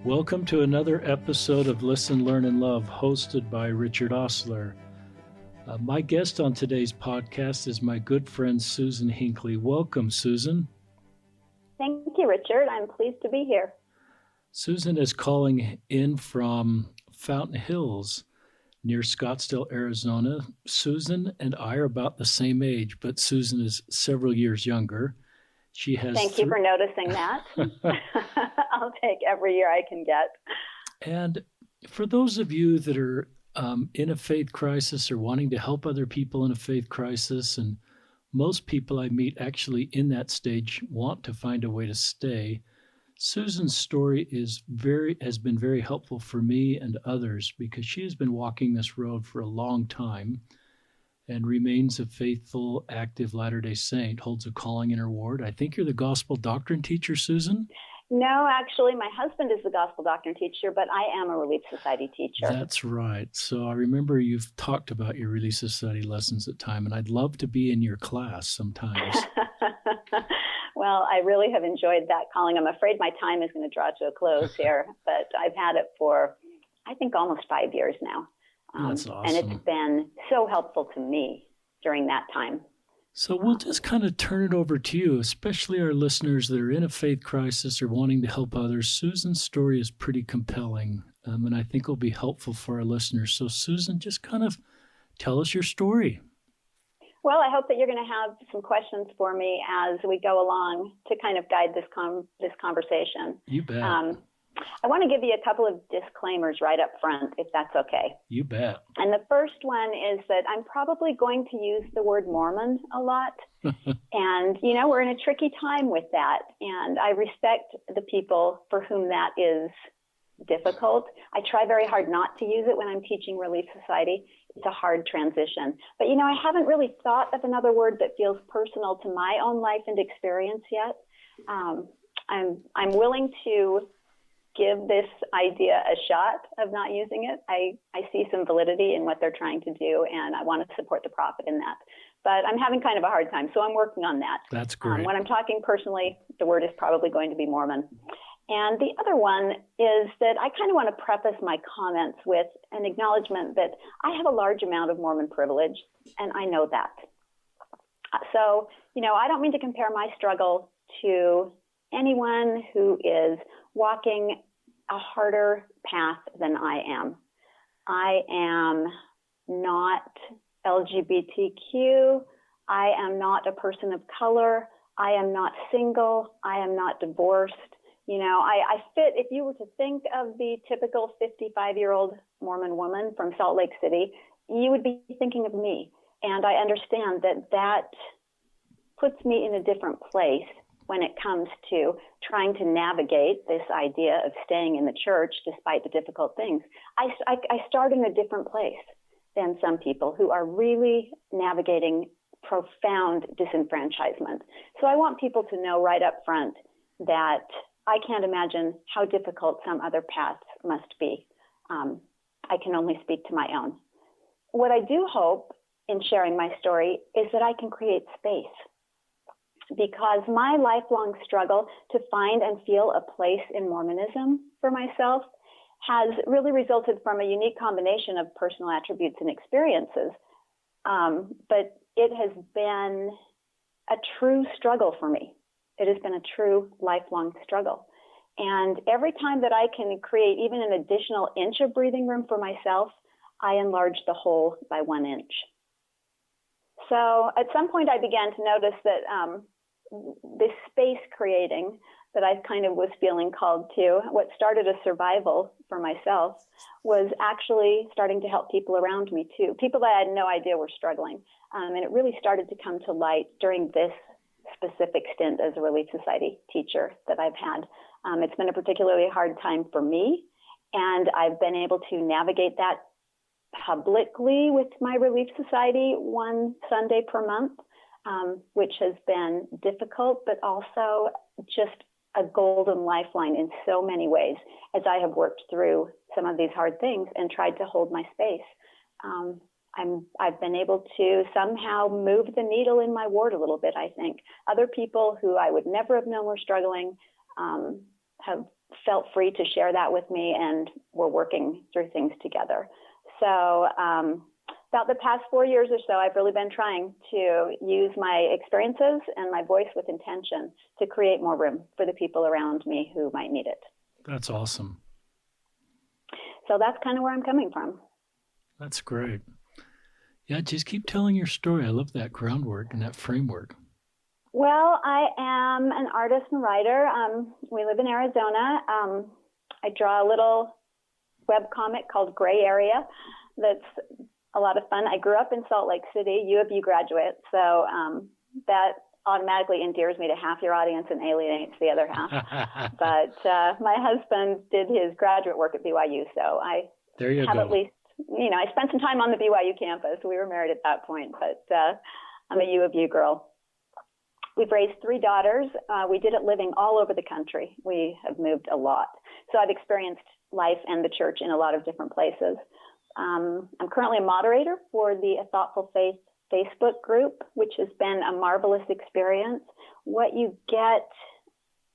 Welcome to another episode of Listen, Learn, and Love, hosted by Richard Osler. My guest on today's podcast is my good friend, Susan Hinckley. Welcome, Susan. Thank you, Richard. I'm pleased to be here. Susan is calling in from Fountain Hills near Scottsdale, Arizona. Susan and I are about the same age, but Susan is several years younger. She has Thank you for noticing that. I'll take every year I can get. And for those of you that are in a faith crisis or wanting to help other people in a faith crisis, and most people I meet actually in that stage want to find a way to stay, Susan's story has been very helpful for me and others because she has been walking this road for a long time and remains a faithful, active Latter-day Saint, holds a calling in her ward. I think you're the gospel doctrine teacher, Susan? No, actually, my husband is the gospel doctrine teacher, but I am a Relief Society teacher. That's right. So I remember you've talked about your Relief Society lessons at time, and I'd love to be in your class sometimes. Well, I really have enjoyed that calling. I'm afraid my time is going to draw to a close here, but I've had it for, I think, almost 5 years now. That's awesome. And it's been so helpful to me during that time. So we'll just kind of turn it over to you, especially our listeners that are in a faith crisis or wanting to help others. Susan's story is pretty compelling, and I think will be helpful for our listeners. So Susan, just kind of tell us your story. Well, I hope that you're going to have some questions for me as we go along to kind of guide this conversation. You bet. I want to give you a couple of disclaimers right up front, if that's okay. You bet. And the first one is that I'm probably going to use the word Mormon a lot. And, we're in a tricky time with that. And I respect the people for whom that is difficult. I try very hard not to use it when I'm teaching Relief Society. It's a hard transition. But, I haven't really thought of another word that feels personal to my own life and experience yet. I'm willing to give this idea a shot of not using it. I see some validity in what they're trying to do, and I want to support the prophet in that. But I'm having kind of a hard time, so I'm working on that. That's great. When I'm talking personally, the word is probably going to be Mormon. And the other one is that I kind of want to preface my comments with an acknowledgement that I have a large amount of Mormon privilege, and I know that. So, I don't mean to compare my struggle to anyone who is walking a harder path than I am. I am not LGBTQ. I am not a person of color. I am not single. I am not divorced. I fit, if you were to think of the typical 55-year-old Mormon woman from Salt Lake City, you would be thinking of me. And I understand that puts me in a different place when it comes to trying to navigate this idea of staying in the church despite the difficult things. I start in a different place than some people who are really navigating profound disenfranchisement. So I want people to know right up front that I can't imagine how difficult some other paths must be. I can only speak to my own. What I do hope in sharing my story is that I can create space, because my lifelong struggle to find and feel a place in Mormonism for myself has really resulted from a unique combination of personal attributes and experiences. But it has been a true struggle for me. It has been a true lifelong struggle. And every time that I can create even an additional inch of breathing room for myself, I enlarge the whole by 1 inch. So at some point I began to notice that this space creating that I kind of was feeling called to, what started a survival for myself, was actually starting to help people around me too, people that I had no idea were struggling. And it really started to come to light during this specific stint as a Relief Society teacher that I've had. It's been a particularly hard time for me, and I've been able to navigate that publicly with my Relief Society one Sunday per month, which has been difficult, but also just a golden lifeline in so many ways as I have worked through some of these hard things and tried to hold my space. I've been able to somehow move the needle in my ward a little bit, I think. Other people who I would never have known were struggling have felt free to share that with me, and we're working through things together. So about the past 4 years or so, I've really been trying to use my experiences and my voice with intention to create more room for the people around me who might need it. That's awesome. So that's kind of where I'm coming from. That's great. Yeah, just keep telling your story. I love that groundwork and that framework. Well, I am an artist and writer. We live in Arizona. I draw a little webcomic called Gray Area that's a lot of fun. I grew up in Salt Lake City, U of U graduate, so that automatically endears me to half your audience and alienates the other half. But my husband did his graduate work at BYU, so I there you have go. At least, I spent some time on the BYU campus. We were married at that point, but I'm a U of U girl. We've raised 3 daughters. We did it living all over the country. We have moved a lot. So I've experienced life and the church in a lot of different places. I'm currently a moderator for the A Thoughtful Faith Facebook group, which has been a marvelous experience. What you get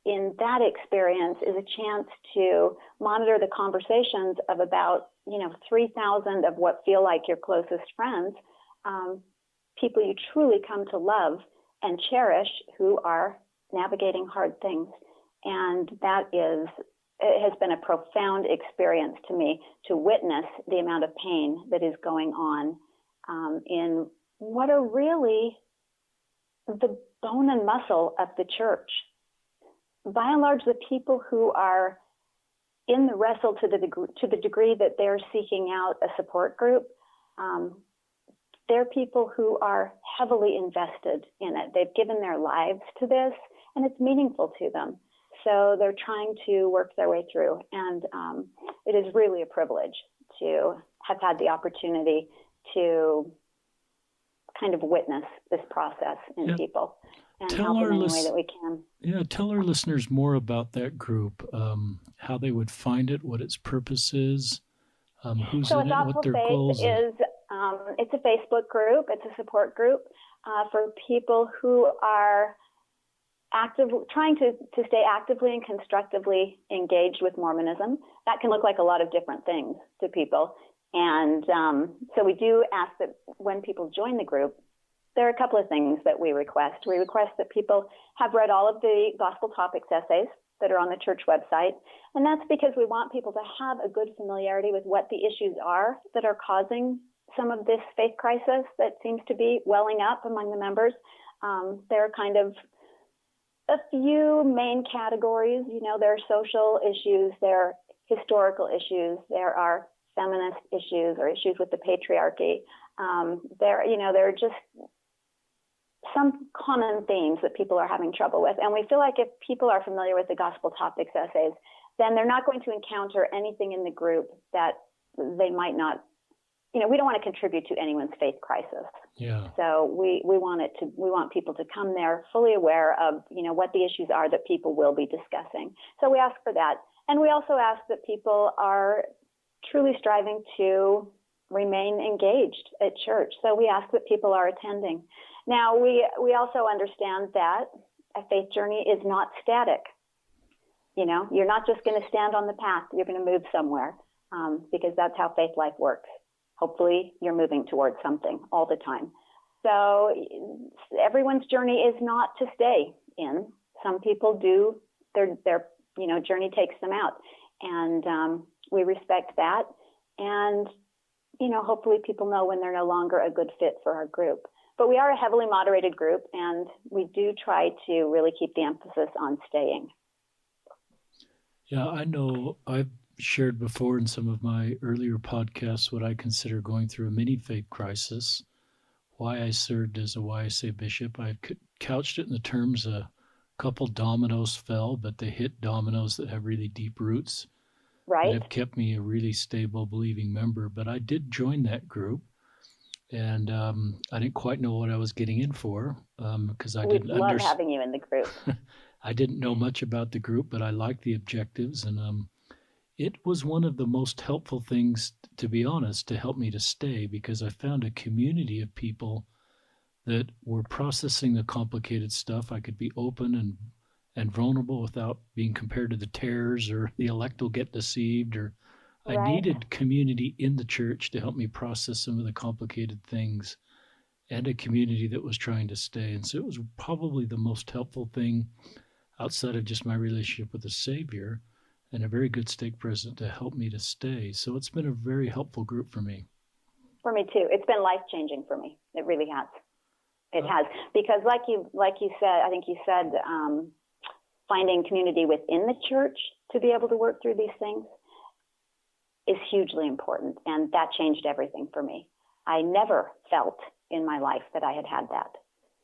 in that experience is a chance to monitor the conversations of about 3,000 of what feel like your closest friends, people you truly come to love and cherish who are navigating hard things. And it has been a profound experience to me to witness the amount of pain that is going on in what are really the bone and muscle of the church. By and large, the people who are in the wrestle to the degree that they're seeking out a support group, they're people who are heavily invested in it. They've given their lives to this, and it's meaningful to them. So they're trying to work their way through. And it is really a privilege to have had the opportunity to kind of witness this process in people and help in any way that we can. Yeah, tell our listeners more about that group, how they would find it, what its purpose is, who's in it, what their goals are. It's a Facebook group. It's a support group for people who are trying to stay actively and constructively engaged with Mormonism. That can look like a lot of different things to people. And so we do ask that when people join the group, there are a couple of things that we request. We request that people have read all of the Gospel Topics essays that are on the church website. And that's because we want people to have a good familiarity with what the issues are that are causing some of this faith crisis that seems to be welling up among the members. There are kind of a few main categories. There are social issues, there are historical issues, there are feminist issues or issues with the patriarchy. There are just some common themes that people are having trouble with. And we feel like if people are familiar with the Gospel Topics essays, then they're not going to encounter anything in the group that they might not, we don't want to contribute to anyone's faith crisis. Yeah. So we want people to come there fully aware of, what the issues are that people will be discussing. So we ask for that. And we also ask that people are truly striving to remain engaged at church. So we ask that people are attending. Now, we also understand that a faith journey is not static. You're not just going to stand on the path. You're going to move somewhere because that's how faith life works. Hopefully, you're moving towards something all the time. So everyone's journey is not to stay in. Some people do. Their journey takes them out. And we respect that. And, hopefully people know when they're no longer a good fit for our group. But we are a heavily moderated group, and we do try to really keep the emphasis on staying. Yeah, I know I've shared before in some of my earlier podcasts what I consider going through a mini faith crisis, why I served as a YSA bishop. I've couched it in the terms a couple dominoes fell, but they hit dominoes that have really deep roots. Right. That have kept me a really stable, believing member. But I did join that group. And I didn't quite know what I was getting in for because I didn't love having you in the group. I didn't know much about the group, but I liked the objectives. And it was one of the most helpful things, to be honest, to help me to stay because I found a community of people that were processing the complicated stuff. I could be open and vulnerable without being compared to the tares, or the elect will get deceived, or I Right. needed community in the church to help me process some of the complicated things, and a community that was trying to stay. And so it was probably the most helpful thing outside of just my relationship with the Savior, and a very good stake president to help me to stay. So it's been a very helpful group for me. For me too. It's been life-changing for me. It really has. It Uh, has. Because like you said, I think you said, finding community within the church to be able to work through these things is hugely important. And that changed everything for me. I never felt in my life that I had that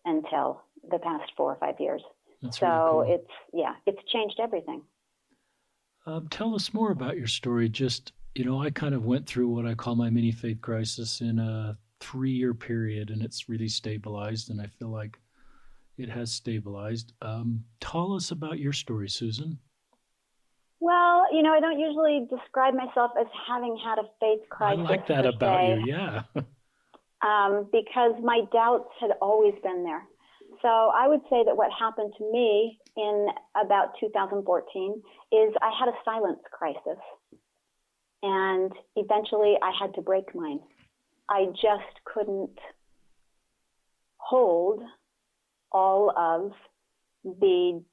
until the past 4 or 5 years. That's really So cool. it's changed everything. Tell us more about your story. Just, I kind of went through what I call my mini faith crisis in a 3-year period, and it's really stabilized, and I feel like it has stabilized. Tell us about your story, Susan. Well, I don't usually describe myself as having had a faith I crisis like that per about you. se, Yeah. because my doubts had always been there. So I would say that what happened to me in about 2014 is I had a silence crisis. And eventually I had to break mine. I just couldn't hold all of the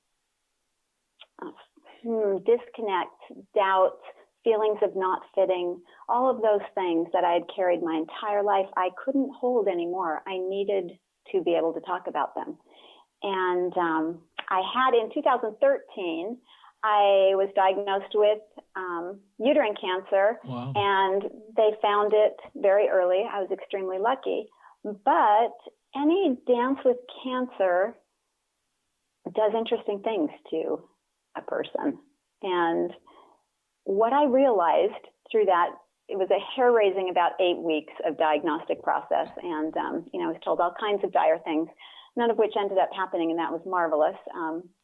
disconnect, doubt, feelings of not fitting, all of those things that I had carried my entire life. I couldn't hold anymore. I needed to be able to talk about them. And I had in 2013, I was diagnosed with uterine cancer. Wow. And they found it very early. I was extremely lucky. But any dance with cancer does interesting things to a person. And what I realized through that, it was a hair-raising about 8 weeks of diagnostic process. And, I was told all kinds of dire things, none of which ended up happening, and that was marvelous.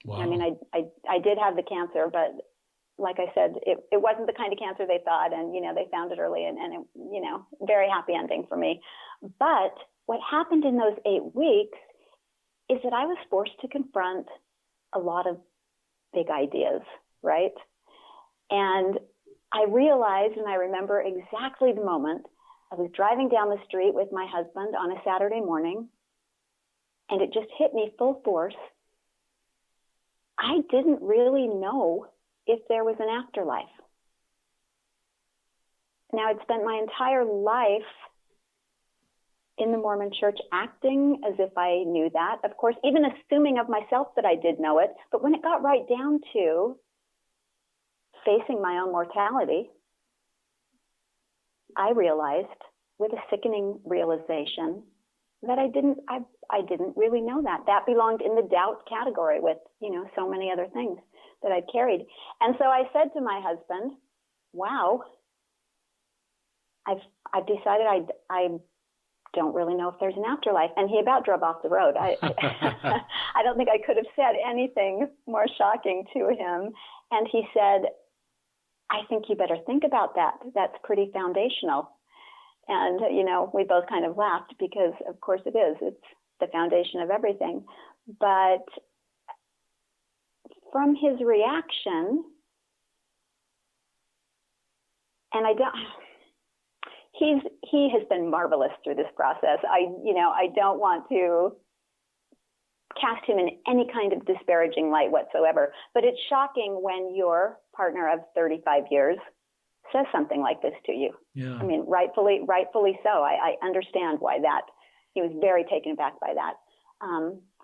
Wow. I mean, I did have the cancer, but like I said, it wasn't the kind of cancer they thought, and, they found it early, and it, very happy ending for me. But what happened in those 8 weeks is that I was forced to confront a lot of big ideas, right? And I realized, and I remember exactly the moment, I was driving down the street with my husband on a Saturday morning, and it just hit me full force. I didn't really know if there was an afterlife. Now, I'd spent my entire life in the Mormon church acting as if I knew that. Of course, even assuming of myself that I did know it. But when it got right down to facing my own mortality, I realized with a sickening realization that I didn't really know that. That belonged in the doubt category with, so many other things that I'd carried. And so I said to my husband, wow, I've decided I don't really know if there's an afterlife. And he about drove off the road. I don't think I could have said anything more shocking to him. And he said, I think you better think about that. That's pretty foundational. And, we both kind of laughed because, of course, it is. It's the foundation of everything. But from his reaction, and he has been marvelous through this process. I don't want to cast him in any kind of disparaging light whatsoever, but it's shocking when your partner of 35 years says something like this to you. Yeah. I mean, rightfully so. I understand why he was very taken aback by that.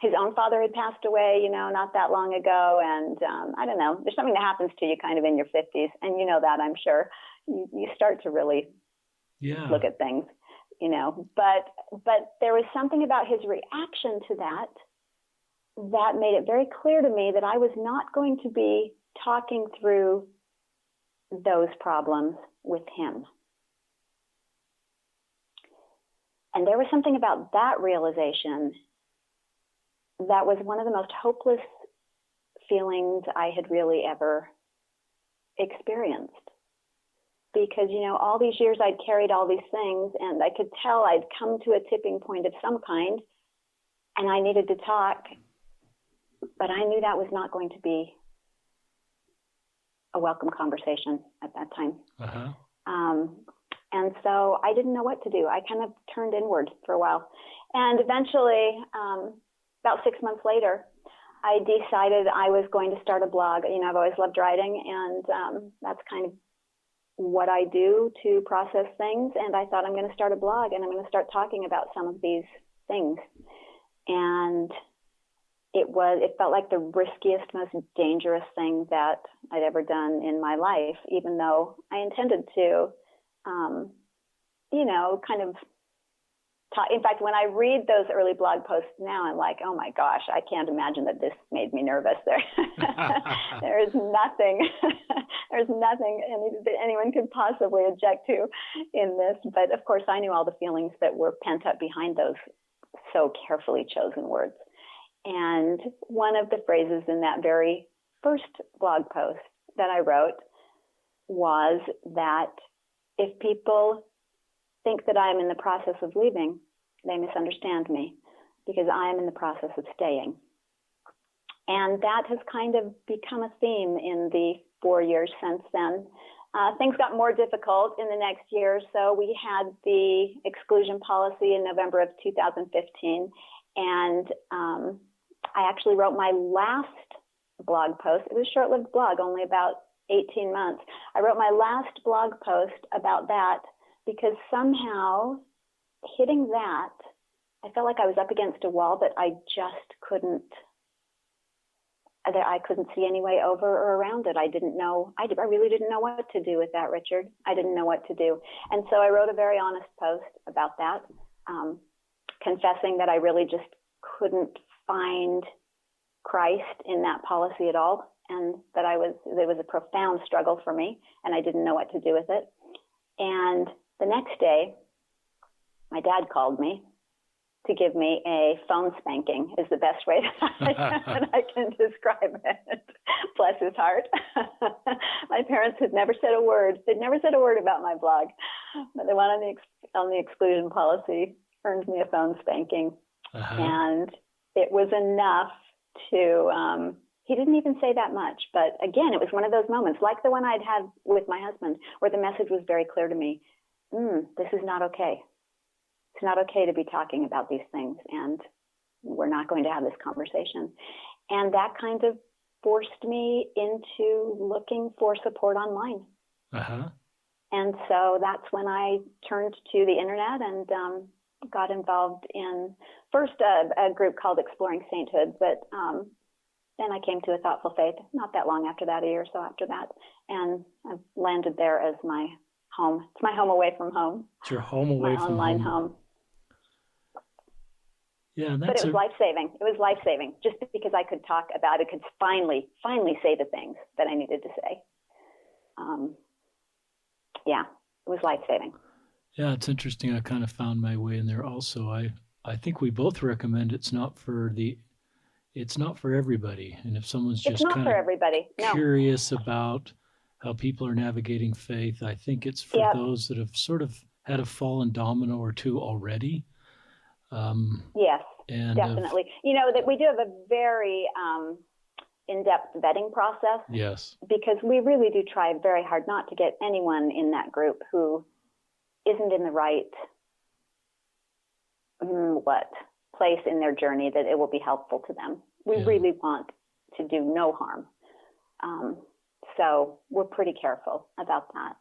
His own father had passed away, not that long ago. And I don't know, there's something that happens to you kind of in your 50s. And that, I'm sure. You start to really look at things, But there was something about his reaction to that made it very clear to me that I was not going to be talking through those problems with him. And there was something about that realization that was one of the most hopeless feelings I had really ever experienced. Because, all these years I'd carried all these things, and I could tell I'd come to a tipping point of some kind, and I needed to talk But I knew that was not going to be a welcome conversation at that time. Uh-huh. And so I didn't know what to do. I kind of turned inward for a while. And eventually, about 6 months later, I decided I was going to start a blog. You know, I've always loved writing, and that's kind of what I do to process things. And I thought, I'm going to start a blog, and I'm going to start talking about some of these things. And it felt like the riskiest, most dangerous thing that I'd ever done in my life, even though I intended to, kind of talk. In fact, when I read those early blog posts now, I'm like, oh my gosh, I can't imagine that this made me nervous. There is nothing, that anyone could possibly object to in this. But of course, I knew all the feelings that were pent up behind those so carefully chosen words. And one of the phrases in that very first blog post that I wrote was that if people think that I am in the process of leaving, they misunderstand me, because I am in the process of staying. And that has kind of become a theme in the 4 years since then. Things got more difficult in the next year or so. We had the exclusion policy in November of 2015, and I actually wrote my last blog post. It was a short-lived blog, only about 18 months. I wrote my last blog post about that because somehow hitting that, I felt like I was up against a wall, but I just couldn't see any way over or around it. I really didn't know what to do with that, Richard. I didn't know what to do. And so I wrote a very honest post about that, confessing that I really just couldn't find Christ in that policy at all, and that there was a profound struggle for me, and I didn't know what to do with it. And the next day, my dad called me to give me a phone spanking, is the best way that I can describe it. Bless his heart. My parents had never said a word. They'd never said a word about my blog, but the one on the exclusion policy earned me a phone spanking. Uh-huh. And it was enough to, he didn't even say that much, but again, it was one of those moments, like the one I'd had with my husband, where the message was very clear to me. This is not okay. It's not okay to be talking about these things, and we're not going to have this conversation. And that kind of forced me into looking for support online. Uh-huh. And so that's when I turned to the internet and got involved in first a group called Exploring Sainthood, but then I came to a Thoughtful Faith not that long after that, a year or so after that, and I've landed there as my home. It's my home away from home. It's your home away from online home. Yeah, but it was life-saving. It was life-saving just because I could talk about it, could finally say the things that I needed to say. It was life-saving. Yeah, it's interesting. I kind of found my way in there also. I think we both recommend it's not for everybody. And if someone's just kind of curious about how people are navigating faith, I think it's for those that have sort of had a fallen domino or two already. Yes, definitely. That we do have a very in-depth vetting process. Yes. Because we really do try very hard not to get anyone in that group who isn't in the right place in their journey that it will be helpful to them. We really want to do no harm. So we're pretty careful about that.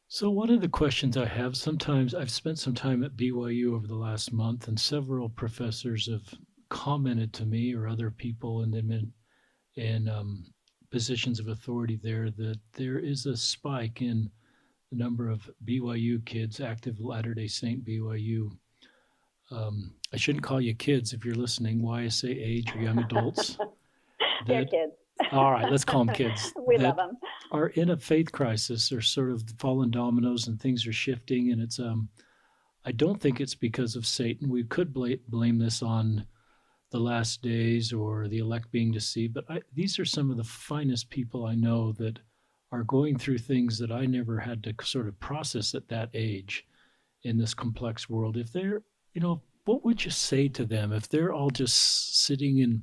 So one of the questions I have, sometimes I've spent some time at BYU over the last month, and several professors have commented to me or other people in positions of authority there that there is a spike in the number of BYU kids, active Latter-day Saint BYU. I shouldn't call you kids if you're listening. Why I say age or young adults. They're kids. All right, let's call them kids. We love them. Are in a faith crisis, or sort of fallen dominoes, and things are shifting. And it's I don't think it's because of Satan. We could blame this on the last days or the elect being deceived. But these are some of the finest people I know that are going through things that I never had to sort of process at that age in this complex world. If they're, what would you say to them if they're all just sitting in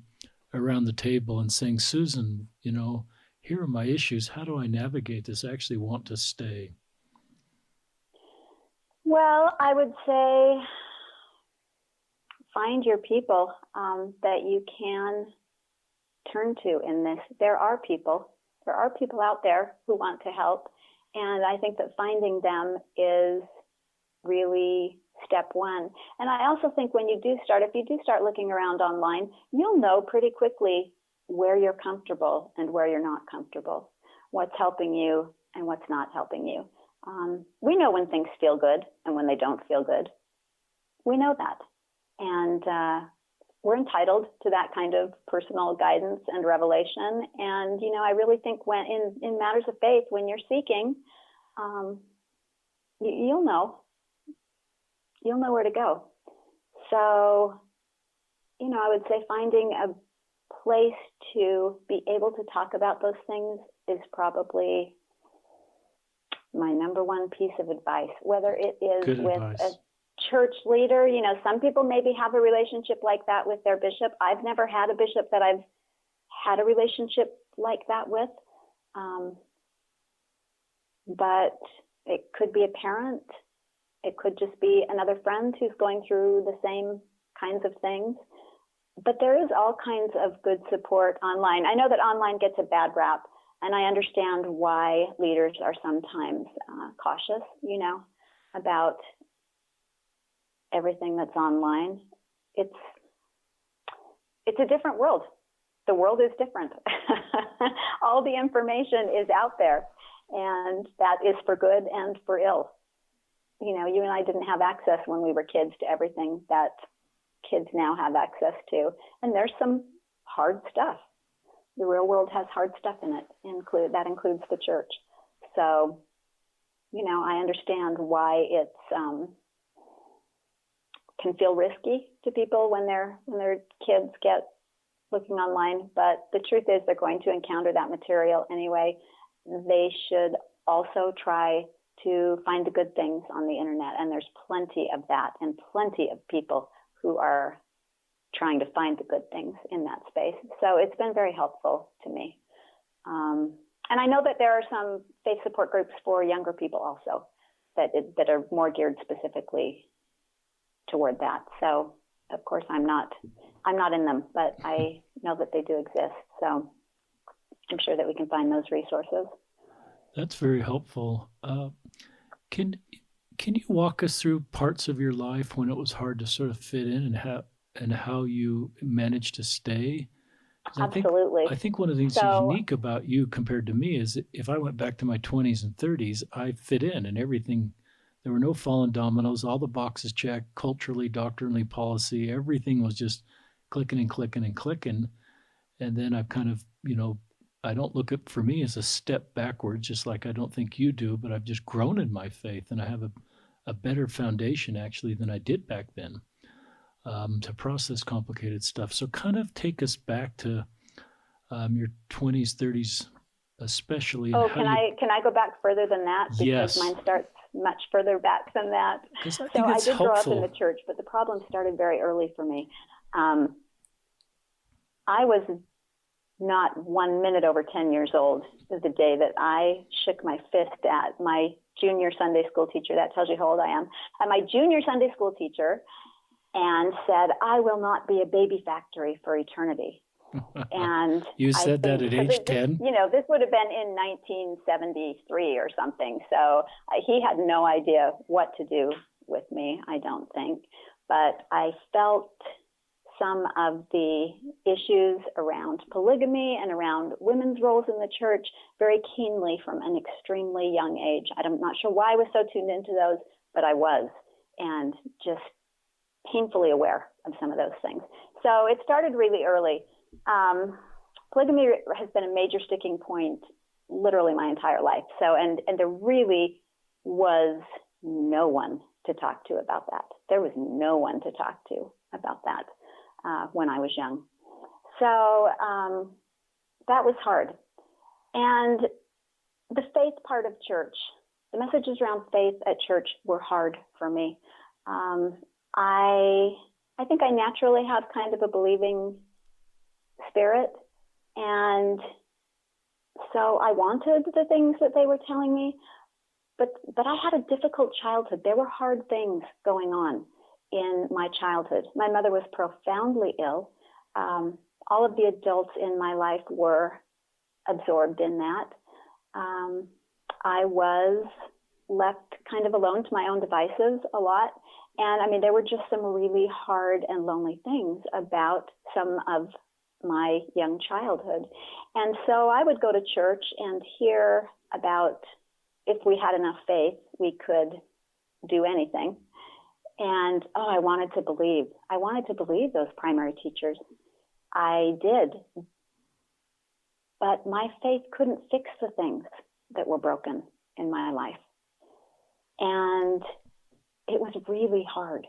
around the table and saying, Susan, here are my issues. How do I navigate this? I actually want to stay. Well, I would say find your people that you can turn to in this. There are people out there who want to help. And I think that finding them is really step one. And I also think if you do start looking around online, you'll know pretty quickly where you're comfortable and where you're not comfortable, what's helping you and what's not helping you. We know when things feel good and when they don't feel good. We know that. And we're entitled to that kind of personal guidance and revelation. And, I really think when in matters of faith, when you're seeking, you'll know where to go. So, I would say finding a place to be able to talk about those things is probably my number one piece of advice, whether it is Good with advice. a church leader. Some people maybe have a relationship like that with their bishop. I've never had a bishop that I've had a relationship like that with. But it could be a parent. It could just be another friend who's going through the same kinds of things. But there is all kinds of good support online. I know that online gets a bad rap, and I understand why leaders are sometimes cautious, about everything that's online. It's a different world. The world is different. All the information is out there, and that is for good and for ill. You and I didn't have access when we were kids to everything that kids now have access to. And there's some hard stuff. The real world has hard stuff in it. That includes the church. So, I understand why it's can feel risky to people when their kids get looking online. But the truth is they're going to encounter that material anyway. They should also try to find the good things on the internet. And there's plenty of that and plenty of people who are trying to find the good things in that space. So it's been very helpful to me. And I know that there are some faith support groups for younger people also that are more geared specifically toward that. So of course I'm not in them, but I know that they do exist. So I'm sure that we can find those resources. That's very helpful. Can you walk us through parts of your life when it was hard to sort of fit in and how you managed to stay? Absolutely. I think one of the things that's unique about you compared to me is if I went back to my 20s and 30s, I fit in and everything. There were no fallen dominoes, all the boxes checked, culturally, doctrinally, policy, everything was just clicking and clicking and clicking. And then I've kind of, I don't look at for me as a step backwards, just like I don't think you do, but I've just grown in my faith and I have a better foundation actually than I did back then to process complicated stuff. So kind of take us back to your 20s, 30s, especially. Oh, can I go back further than that? Because yes. Mine starts much further back than that. So I did grow up in the church, but the problem started very early for me. I was not 1 minute over 10 years old the day that I shook my fist at my junior Sunday school teacher. That tells you how old I am. At my junior Sunday school teacher, and said, "I will not be a baby factory for eternity." And you said that at age 10? This would have been in 1973 or something. So he had no idea what to do with me, I don't think. But I felt some of the issues around polygamy and around women's roles in the church very keenly from an extremely young age. I'm not sure why I was so tuned into those, but I was, and just painfully aware of some of those things. So it started really early. Polygamy has been a major sticking point literally my entire life. So, and there really was no one to talk to about that. There was no one to talk to about that when I was young. So that was hard. And the faith part of church, the messages around faith at church were hard for me. I think I naturally have kind of a believing spirit. And so I wanted the things that they were telling me, but I had a difficult childhood. There were hard things going on in my childhood. My mother was profoundly ill. All of the adults in my life were absorbed in that. I was left kind of alone to my own devices a lot. And I mean, there were just some really hard and lonely things about some of my young childhood. And so I would go to church and hear about if we had enough faith, we could do anything. And, I wanted to believe. I wanted to believe those primary teachers. I did. But my faith couldn't fix the things that were broken in my life. And it was really hard.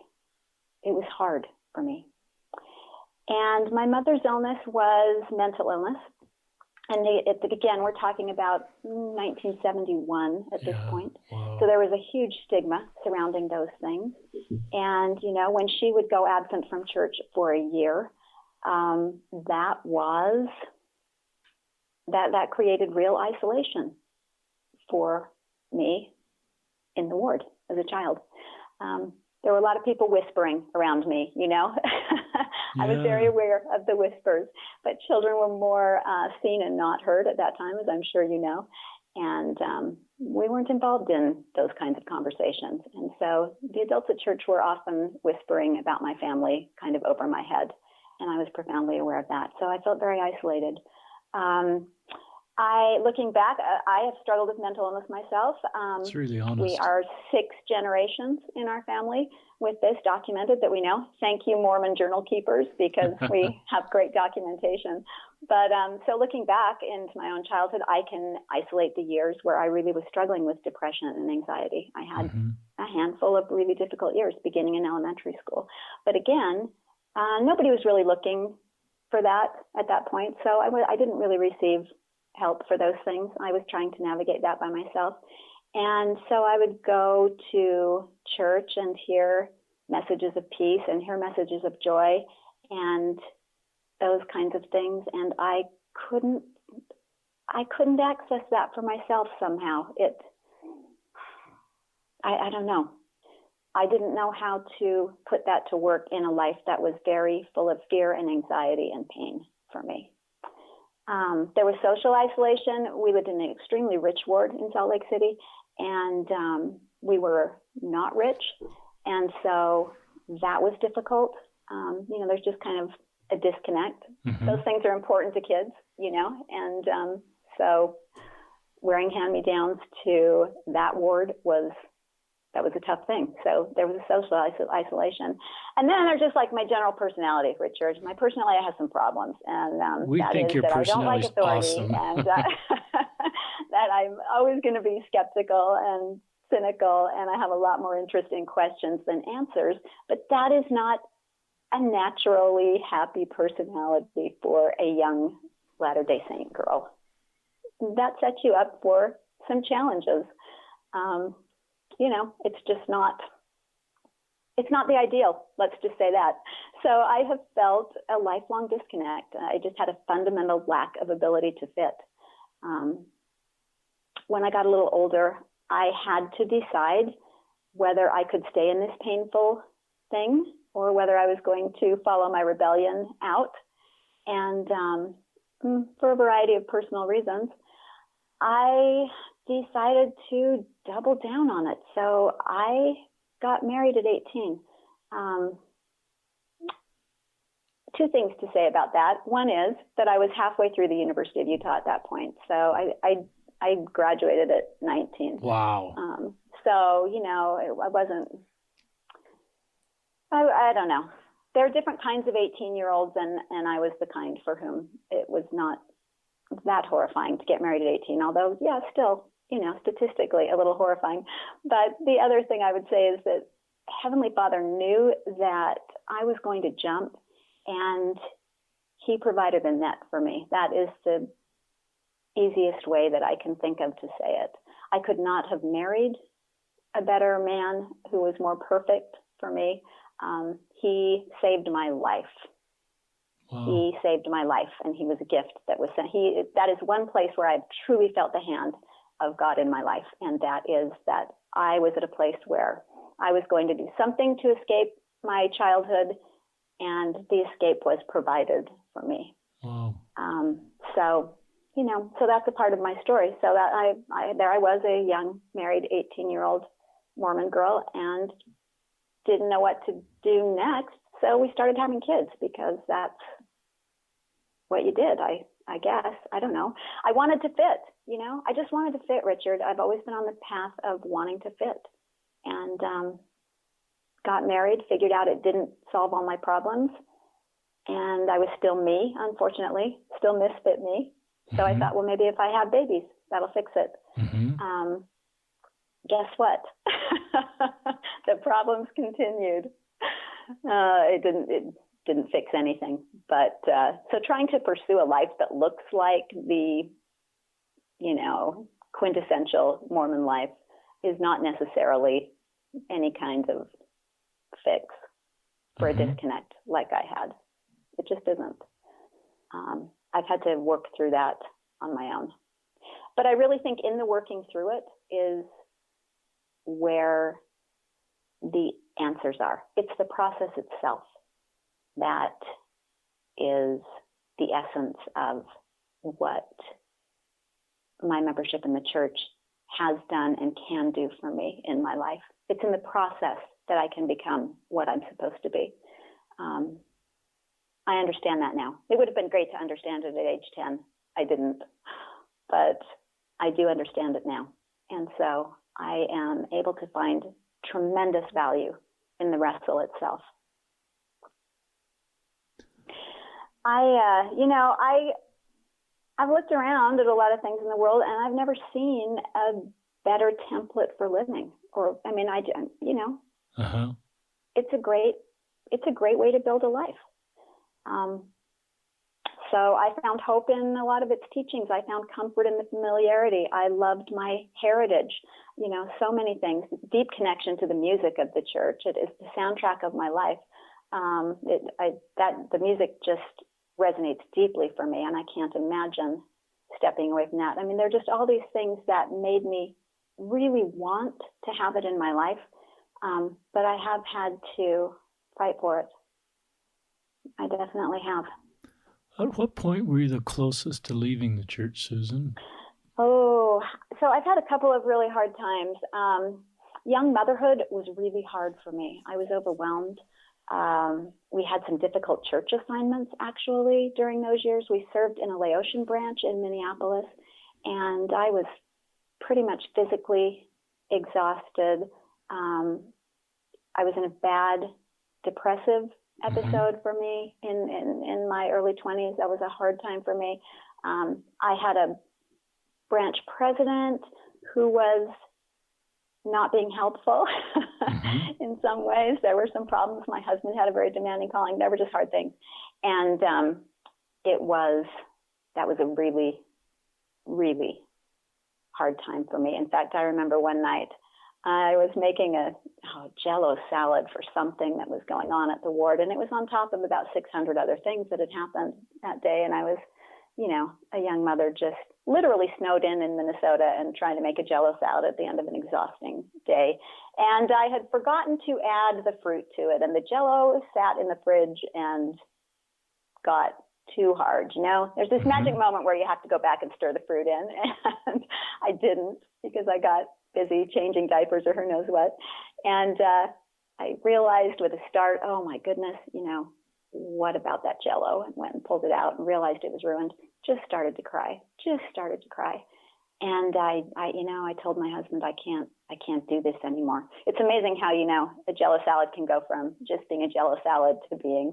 It was hard for me. And my mother's illness was mental illness. And again, we're talking about 1971 at this point. Wow. So there was a huge stigma surrounding those things. And, when she would go absent from church for a year, that created real isolation for me in the ward as a child. There were a lot of people whispering around me, I was very aware of the whispers, but children were more seen and not heard at that time, as I'm sure you know. And we weren't involved in those kinds of conversations. And so the adults at church were often whispering about my family kind of over my head. And I was profoundly aware of that. So I felt very isolated. Looking back, I have struggled with mental illness myself. It's really honest. We are 6 generations in our family with this documented that we know. Thank you, Mormon journal keepers, because we have great documentation. But so looking back into my own childhood, I can isolate the years where I really was struggling with depression and anxiety. I had a handful of really difficult years beginning in elementary school. But again, nobody was really looking for that at that point. So I didn't really receive help for those things. I was trying to navigate that by myself. And so I would go to church and hear messages of peace and hear messages of joy and those kinds of things. And I couldn't access that for myself somehow. I don't know. I didn't know how to put that to work in a life that was very full of fear and anxiety and pain for me. There was social isolation. We lived in an extremely rich ward in Salt Lake City, and we were not rich. And so that was difficult. There's just kind of a disconnect. Those things are important to kids, and so wearing hand-me-downs to that ward was a tough thing. So there was a social isolation. And then there's just like my general personality, Richard. My personality has some problems. And we think your personality is awesome. And that I'm always going to be skeptical and cynical, and I have a lot more interest in questions than answers. But that is not a naturally happy personality for a young Latter-day Saint girl. That sets you up for some challenges. It's not the ideal, let's just say that. So I have felt a lifelong disconnect. I just had a fundamental lack of ability to fit. When I got a little older, I had to decide whether I could stay in this painful thing or whether I was going to follow my rebellion out. And for a variety of personal reasons, I decided to double down on it. So I got married at 18. 2 things to say about that. One is that I was halfway through the University of Utah at that point. So I graduated at 19. Wow. I don't know. There are different kinds of 18-year-olds, and I was the kind for whom it was not that horrifying to get married at 18, although, still, statistically a little horrifying. But the other thing I would say is that Heavenly Father knew that I was going to jump, and he provided a net for me. That is the easiest way that I can think of to say it. I could not have married a better man who was more perfect for me. He saved my life. Wow. He saved my life, and he was a gift that was sent. That is one place where I've truly felt the hand of God in my life, and that is that I was at a place where I was going to do something to escape my childhood, and the escape was provided for me. Wow. So that's a part of my story. So that I was a young married 18-year-old Mormon girl and didn't know what to do next. So we started having kids because that's what you did, I guess. I don't know. I wanted to fit, I just wanted to fit, Richard. I've always been on the path of wanting to fit, and got married, figured out it didn't solve all my problems. And I was still me, unfortunately, still misfit me. So I thought, well, maybe if I have babies, that'll fix it. Guess what? The problems continued. It didn't fix anything. But so trying to pursue a life that looks like the, quintessential Mormon life is not necessarily any kind of fix for a disconnect like I had. It just isn't. I've had to work through that on my own. But I really think in the working through it is where the answers are. It's the process itself that is the essence of what my membership in the church has done and can do for me in my life. It's in the process that I can become what I'm supposed to be. I understand that now. It would have been great to understand it at age 10. I didn't, but I do understand it now. And so I am able to find tremendous value in the wrestle itself. I've looked around at a lot of things in the world, and I've never seen a better template for living. It's a great way to build a life. So I found hope in a lot of its teachings. I found comfort in the familiarity. I loved my heritage, so many things. Deep connection to the music of the church. It is the soundtrack of my life. The music just resonates deeply for me, and I can't imagine stepping away from that. I mean, there are just all these things that made me really want to have it in my life, but I have had to fight for it. I definitely have. At what point were you the closest to leaving the church, Susan? Oh, so I've had a couple of really hard times. Young motherhood was really hard for me. I was overwhelmed. We had some difficult church assignments, actually, during those years. We served in a Laotian branch in Minneapolis, and I was pretty much physically exhausted. I was in a bad depressive episode for me in my early 20s. That was a hard time for me. I had a branch president who was not being helpful in some ways. There were some problems. My husband had a very demanding calling. There were just hard things. And that was a really, really hard time for me. In fact, I remember one night I was making a Jell-O salad for something that was going on at the ward, and it was on top of about 600 other things that had happened that day. And I was, a young mother just literally snowed in Minnesota and trying to make a Jell-O salad at the end of an exhausting day. And I had forgotten to add the fruit to it, and the Jell-O sat in the fridge and got too hard. There's this magic moment where you have to go back and stir the fruit in, and I didn't because I got busy changing diapers or who knows what. And I realized with a start, oh my goodness, what about that Jell-O? And went and pulled it out and realized it was ruined. Just started to cry. And I told my husband, I can't do this anymore. It's amazing how, a Jell-O salad can go from just being a Jell-O salad to being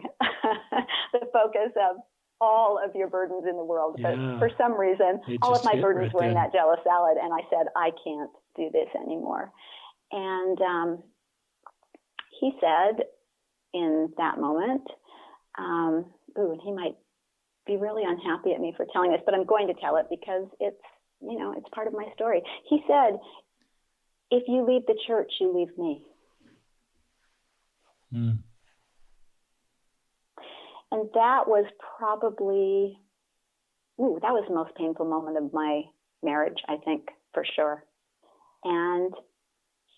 the focus of all of your burdens in the world. Yeah. But for some reason, all of my burdens were in that Jell-O salad. And I said, I can't do this anymore. And he said in that moment, and he might be really unhappy at me for telling this, but I'm going to tell it because it's part of my story. He said, if you leave the church, you leave me. And that was probably, that was the most painful moment of my marriage, I think, for sure. And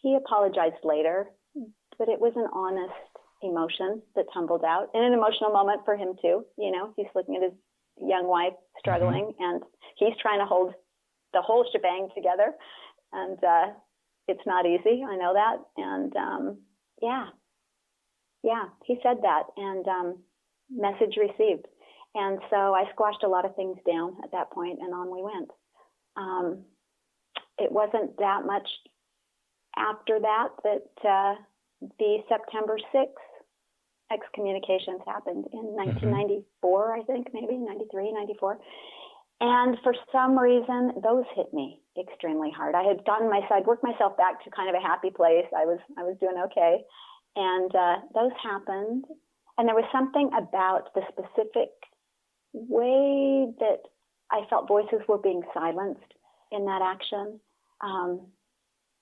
he apologized later, but it was an honest emotion that tumbled out, and an emotional moment for him too. You know, he's looking at his young wife struggling, and he's trying to hold the whole shebang together. And it's not easy. I know that. And he said that, and message received. And so I squashed a lot of things down at that point, and on we went. It wasn't that much after that the September 6th excommunications happened in 1994, I think, maybe 93, 94. And for some reason, those hit me extremely hard. I had worked myself back to kind of a happy place. I was doing okay. And those happened. And there was something about the specific way that I felt voices were being silenced in that action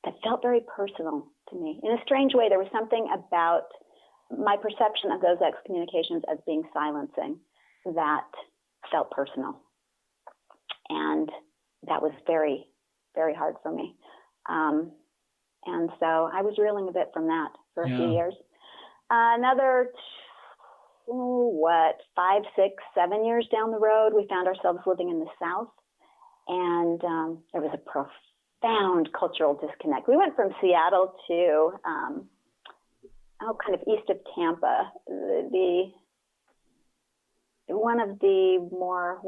that felt very personal to me. In a strange way, there was something about my perception of those excommunications as being silencing that felt personal. And that was very, very hard for me. And so I was reeling a bit from that for a few years. Another, 5, 6, 7 years down the road, we found ourselves living in the South. And there was a profound cultural disconnect. We went from Seattle to kind of east of Tampa, one of the more,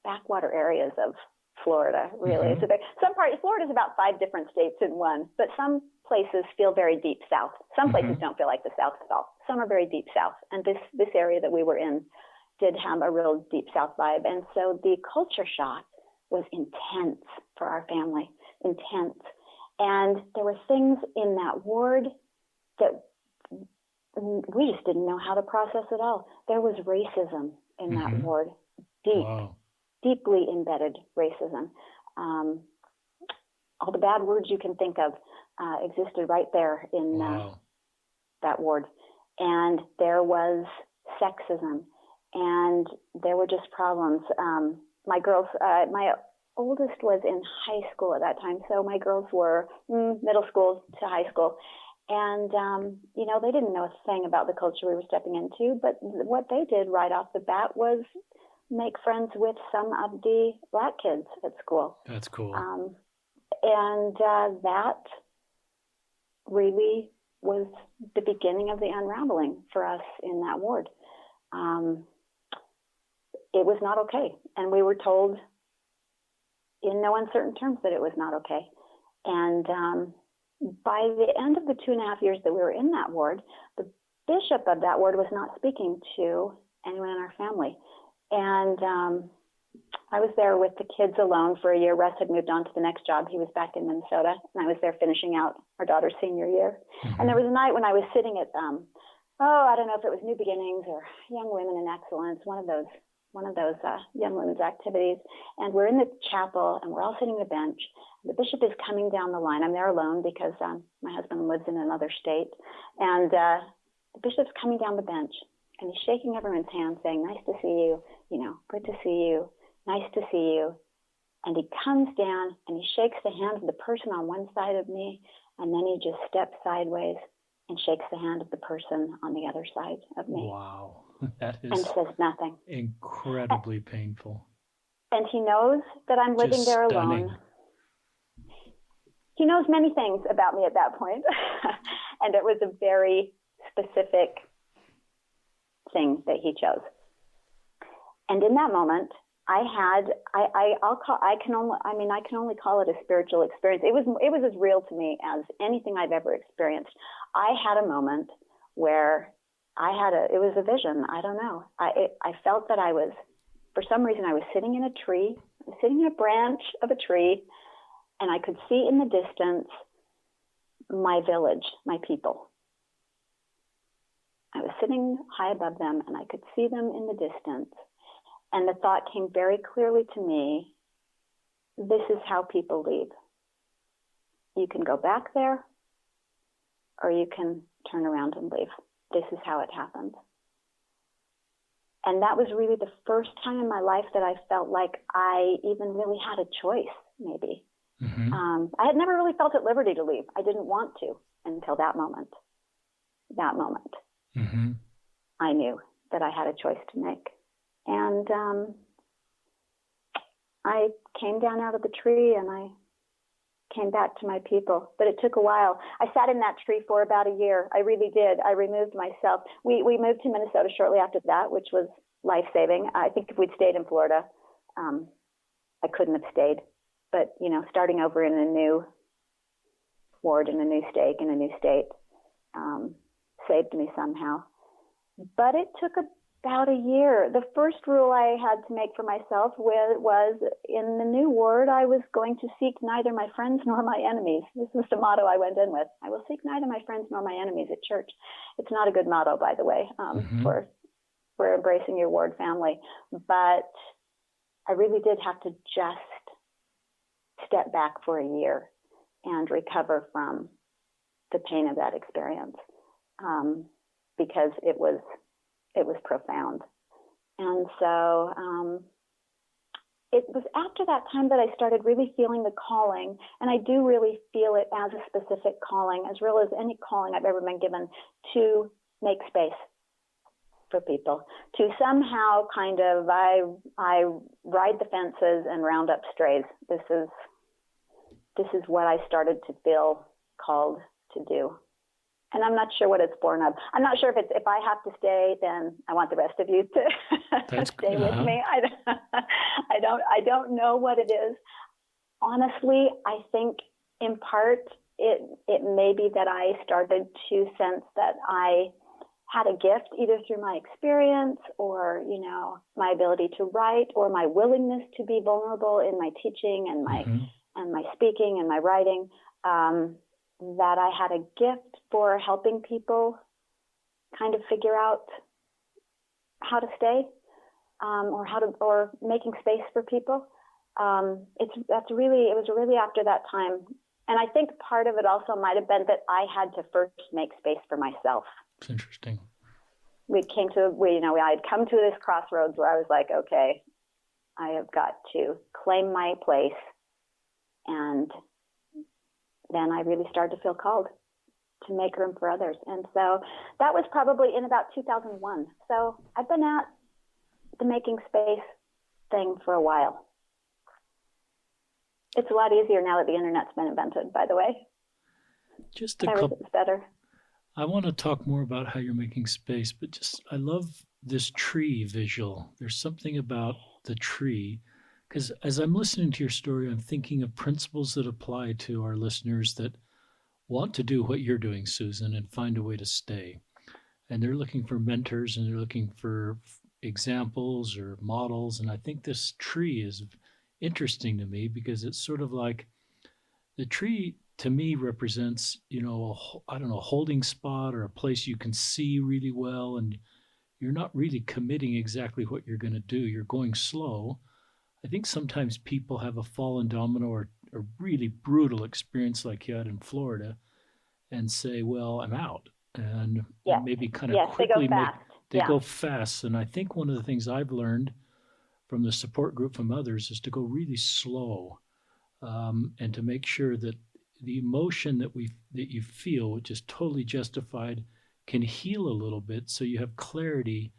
backwater areas of Florida, really. So Florida is about 5 different states in one, but some places feel very deep south. Some places don't feel like the South at all. Some are very deep south. And this area that we were in did have a real deep south vibe. And so the culture shock was intense for our family, intense. And there were things in that ward that we just didn't know how to process at all. There was racism in that ward, deeply embedded racism. All the bad words you can think of existed right there in that ward. And there was sexism, and there were just problems. My girls, my oldest was in high school at that time, so my girls were middle school to high school. And, they didn't know a thing about the culture we were stepping into, but what they did right off the bat was make friends with some of the Black kids at school. That's cool. And that really was the beginning of the unraveling for us in that ward. It was not okay. And we were told in no uncertain terms that it was not okay. And by the end of the 2.5 years that we were in that ward, the bishop of that ward was not speaking to anyone in our family. And I was there with the kids alone for a year. Russ had moved on to the next job. He was back in Minnesota, and I was there finishing out our daughter's senior year. And there was a night when I was sitting at, I don't know if it was New Beginnings or Young Women in Excellence, one of those young women's activities. And we're in the chapel, and we're all sitting on a bench. The bishop is coming down the line. I'm there alone because my husband lives in another state. And the bishop's coming down the bench, and he's shaking everyone's hand, saying, "Nice to see you, good to see you, nice to see you." And he comes down, and he shakes the hand of the person on one side of me, and then he just steps sideways and shakes the hand of the person on the other side of me. Wow. That is and says nothing. Incredibly painful. And he knows that I'm living Just there stunning. alone. He knows many things about me at that point. And it was a very specific thing that he chose. And in that moment, I can only call it a spiritual experience. It was as real to me as anything I've ever experienced. I had a moment where it was a vision. I don't know. I felt that for some reason, I was sitting in a tree, sitting in a branch of a tree, and I could see in the distance my village, my people. I was sitting high above them, and I could see them in the distance. And the thought came very clearly to me, this is how people leave. You can go back there, or you can turn around and leave. This is how it happens. And that was really the first time in my life that I felt like I even really had a choice, maybe. Mm-hmm. I had never really felt at liberty to leave. I didn't want to until that moment. That moment, Mm-hmm. I knew that I had a choice to make. And I came down out of the tree and I came back to my people, but it took a while. I sat in that tree for about a year. I really did. I removed myself. We moved to Minnesota shortly after that, which was life-saving. I think if we'd stayed in Florida, I couldn't have stayed. But, you know, starting over in a new ward, in a new stake, in a new state, saved me somehow. But it took about a year. The first rule I had to make for myself was in the new ward, I was going to seek neither my friends nor my enemies. This was the motto I went in with. I will seek neither my friends nor my enemies at church. It's not a good motto, by the way, for embracing your ward family. But I really did have to just step back for a year and recover from the pain of that experience, because it was profound. And so it was after that time that I started really feeling the calling, and I do really feel it as a specific calling, as real as any calling I've ever been given, to make space for people, to somehow kind of, I ride the fences and round up strays. This is what I started to feel called to do. And I'm not sure what it's born of. I'm not sure if I have to stay, then I want the rest of you to stay with me. I don't know what it is. Honestly, I think in part it may be that I started to sense that I had a gift, either through my experience or, you know, my ability to write, or my willingness to be vulnerable in my teaching and my speaking and my writing. That I had a gift for helping people kind of figure out how to stay, or making space for people. It was really after that time. And I think part of it also might have been that I had to first make space for myself. It's interesting. I had come to this crossroads where I was like, okay, I have got to claim my place. And then I really started to feel called to make room for others. And so that was probably in about 2001. So I've been at the making space thing for a while. It's a lot easier now that the internet's been invented, by the way. Just everything's better. I want to talk more about how you're making space, but I love this tree visual. There's something about the tree, because as I'm listening to your story, I'm thinking of principles that apply to our listeners that want to do what you're doing, Susan, and find a way to stay. And they're looking for mentors and they're looking for examples or models. And I think this tree is interesting to me because it's sort of like the tree to me represents, a holding spot or a place you can see really well. And you're not really committing exactly what you're going to do. You're going slow. I think sometimes people have a fallen domino or a really brutal experience like you had in Florida and say, well, I'm out. And maybe kind of quickly they go fast. And I think one of the things I've learned from the support group from others is to go really slow, and to make sure that the emotion that you feel, which is totally justified, can heal a little bit so you have clarity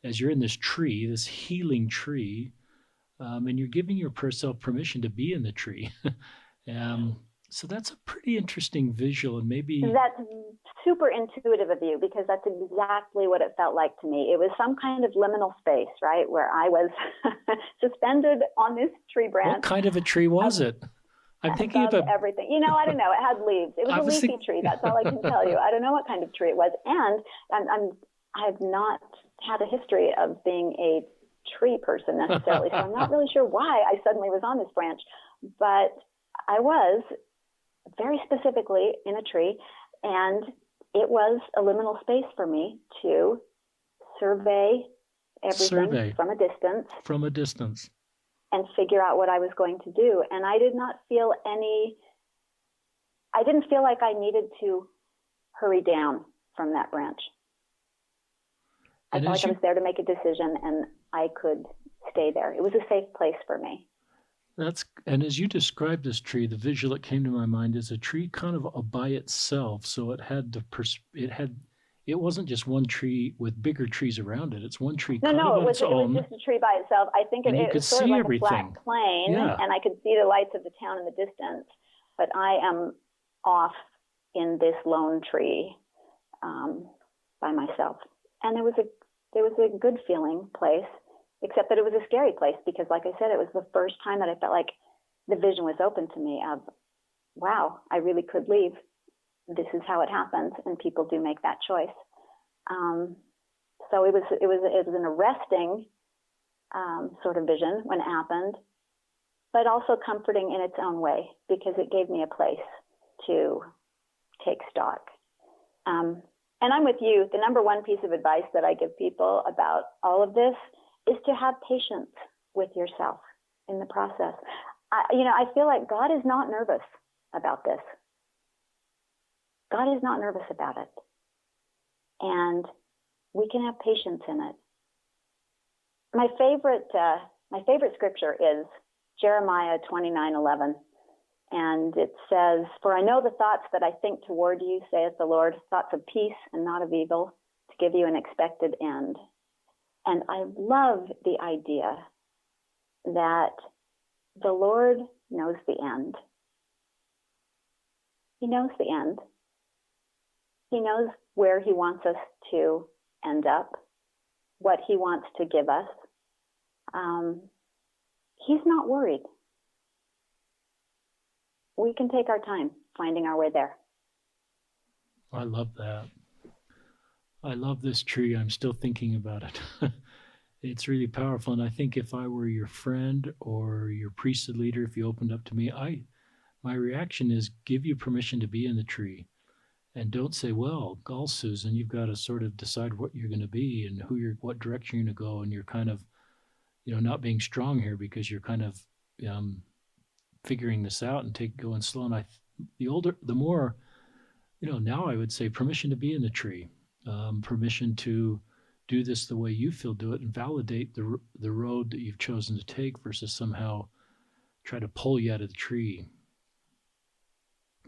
as you're in this tree, this healing tree. And you're giving yourself permission to be in the tree. So that's a pretty interesting visual, and maybe that's super intuitive of you, because that's exactly what it felt like to me. It was some kind of liminal space, right, where I was suspended on this tree branch. What kind of a tree was it? I'm thinking of everything. I don't know. It had leaves. It was a leafy tree. That's all I can tell you. I don't know what kind of tree it was, and I've not had a history of being a tree person necessarily, so I'm not really sure why I suddenly was on this branch, but I was very specifically in a tree, and it was a liminal space for me to survey everything from a distance and figure out what I was going to do. And I didn't feel like I needed to hurry down from that branch. I felt like I was there to make a decision, and I could stay there. It was a safe place for me. And as you described this tree, the visual that came to my mind is a tree kind of by itself. So it wasn't just one tree with bigger trees around it. It's one tree No, kind of it on was its own. just a tree by itself. I think it was sort of like a flat plain, and I could see the lights of the town in the distance. But I am off in this lone tree by myself, and it was a good feeling place. Except that it was a scary place because, like I said, it was the first time that I felt like the vision was open to me of, wow, I really could leave. This is how it happens, and people do make that choice. So it was an arresting sort of vision when it happened, but also comforting in its own way because it gave me a place to take stock. And I'm with you. The number one piece of advice that I give people about all of this is to have patience with yourself in the process. I feel like God is not nervous about this. God is not nervous about it. And we can have patience in it. My favorite scripture is Jeremiah 29:11. And it says, "For I know the thoughts that I think toward you, saith the Lord, thoughts of peace and not of evil, to give you an expected end." And I love the idea that the Lord knows the end. He knows the end. He knows where he wants us to end up, what he wants to give us. He's not worried. We can take our time finding our way there. I love that. I love this tree. I'm still thinking about it. It's really powerful. And I think if I were your friend or your priesthood leader, if you opened up to me, my reaction is give you permission to be in the tree. And don't say, well, gall, Susan, you've got to sort of decide what you're going to be and what direction you're going to go. And you're kind of, not being strong here because you're kind of figuring this out and going slow. And the more, now I would say permission to be in the tree, permission to do this the way you feel, do it, and validate the road that you've chosen to take versus somehow try to pull you out of the tree.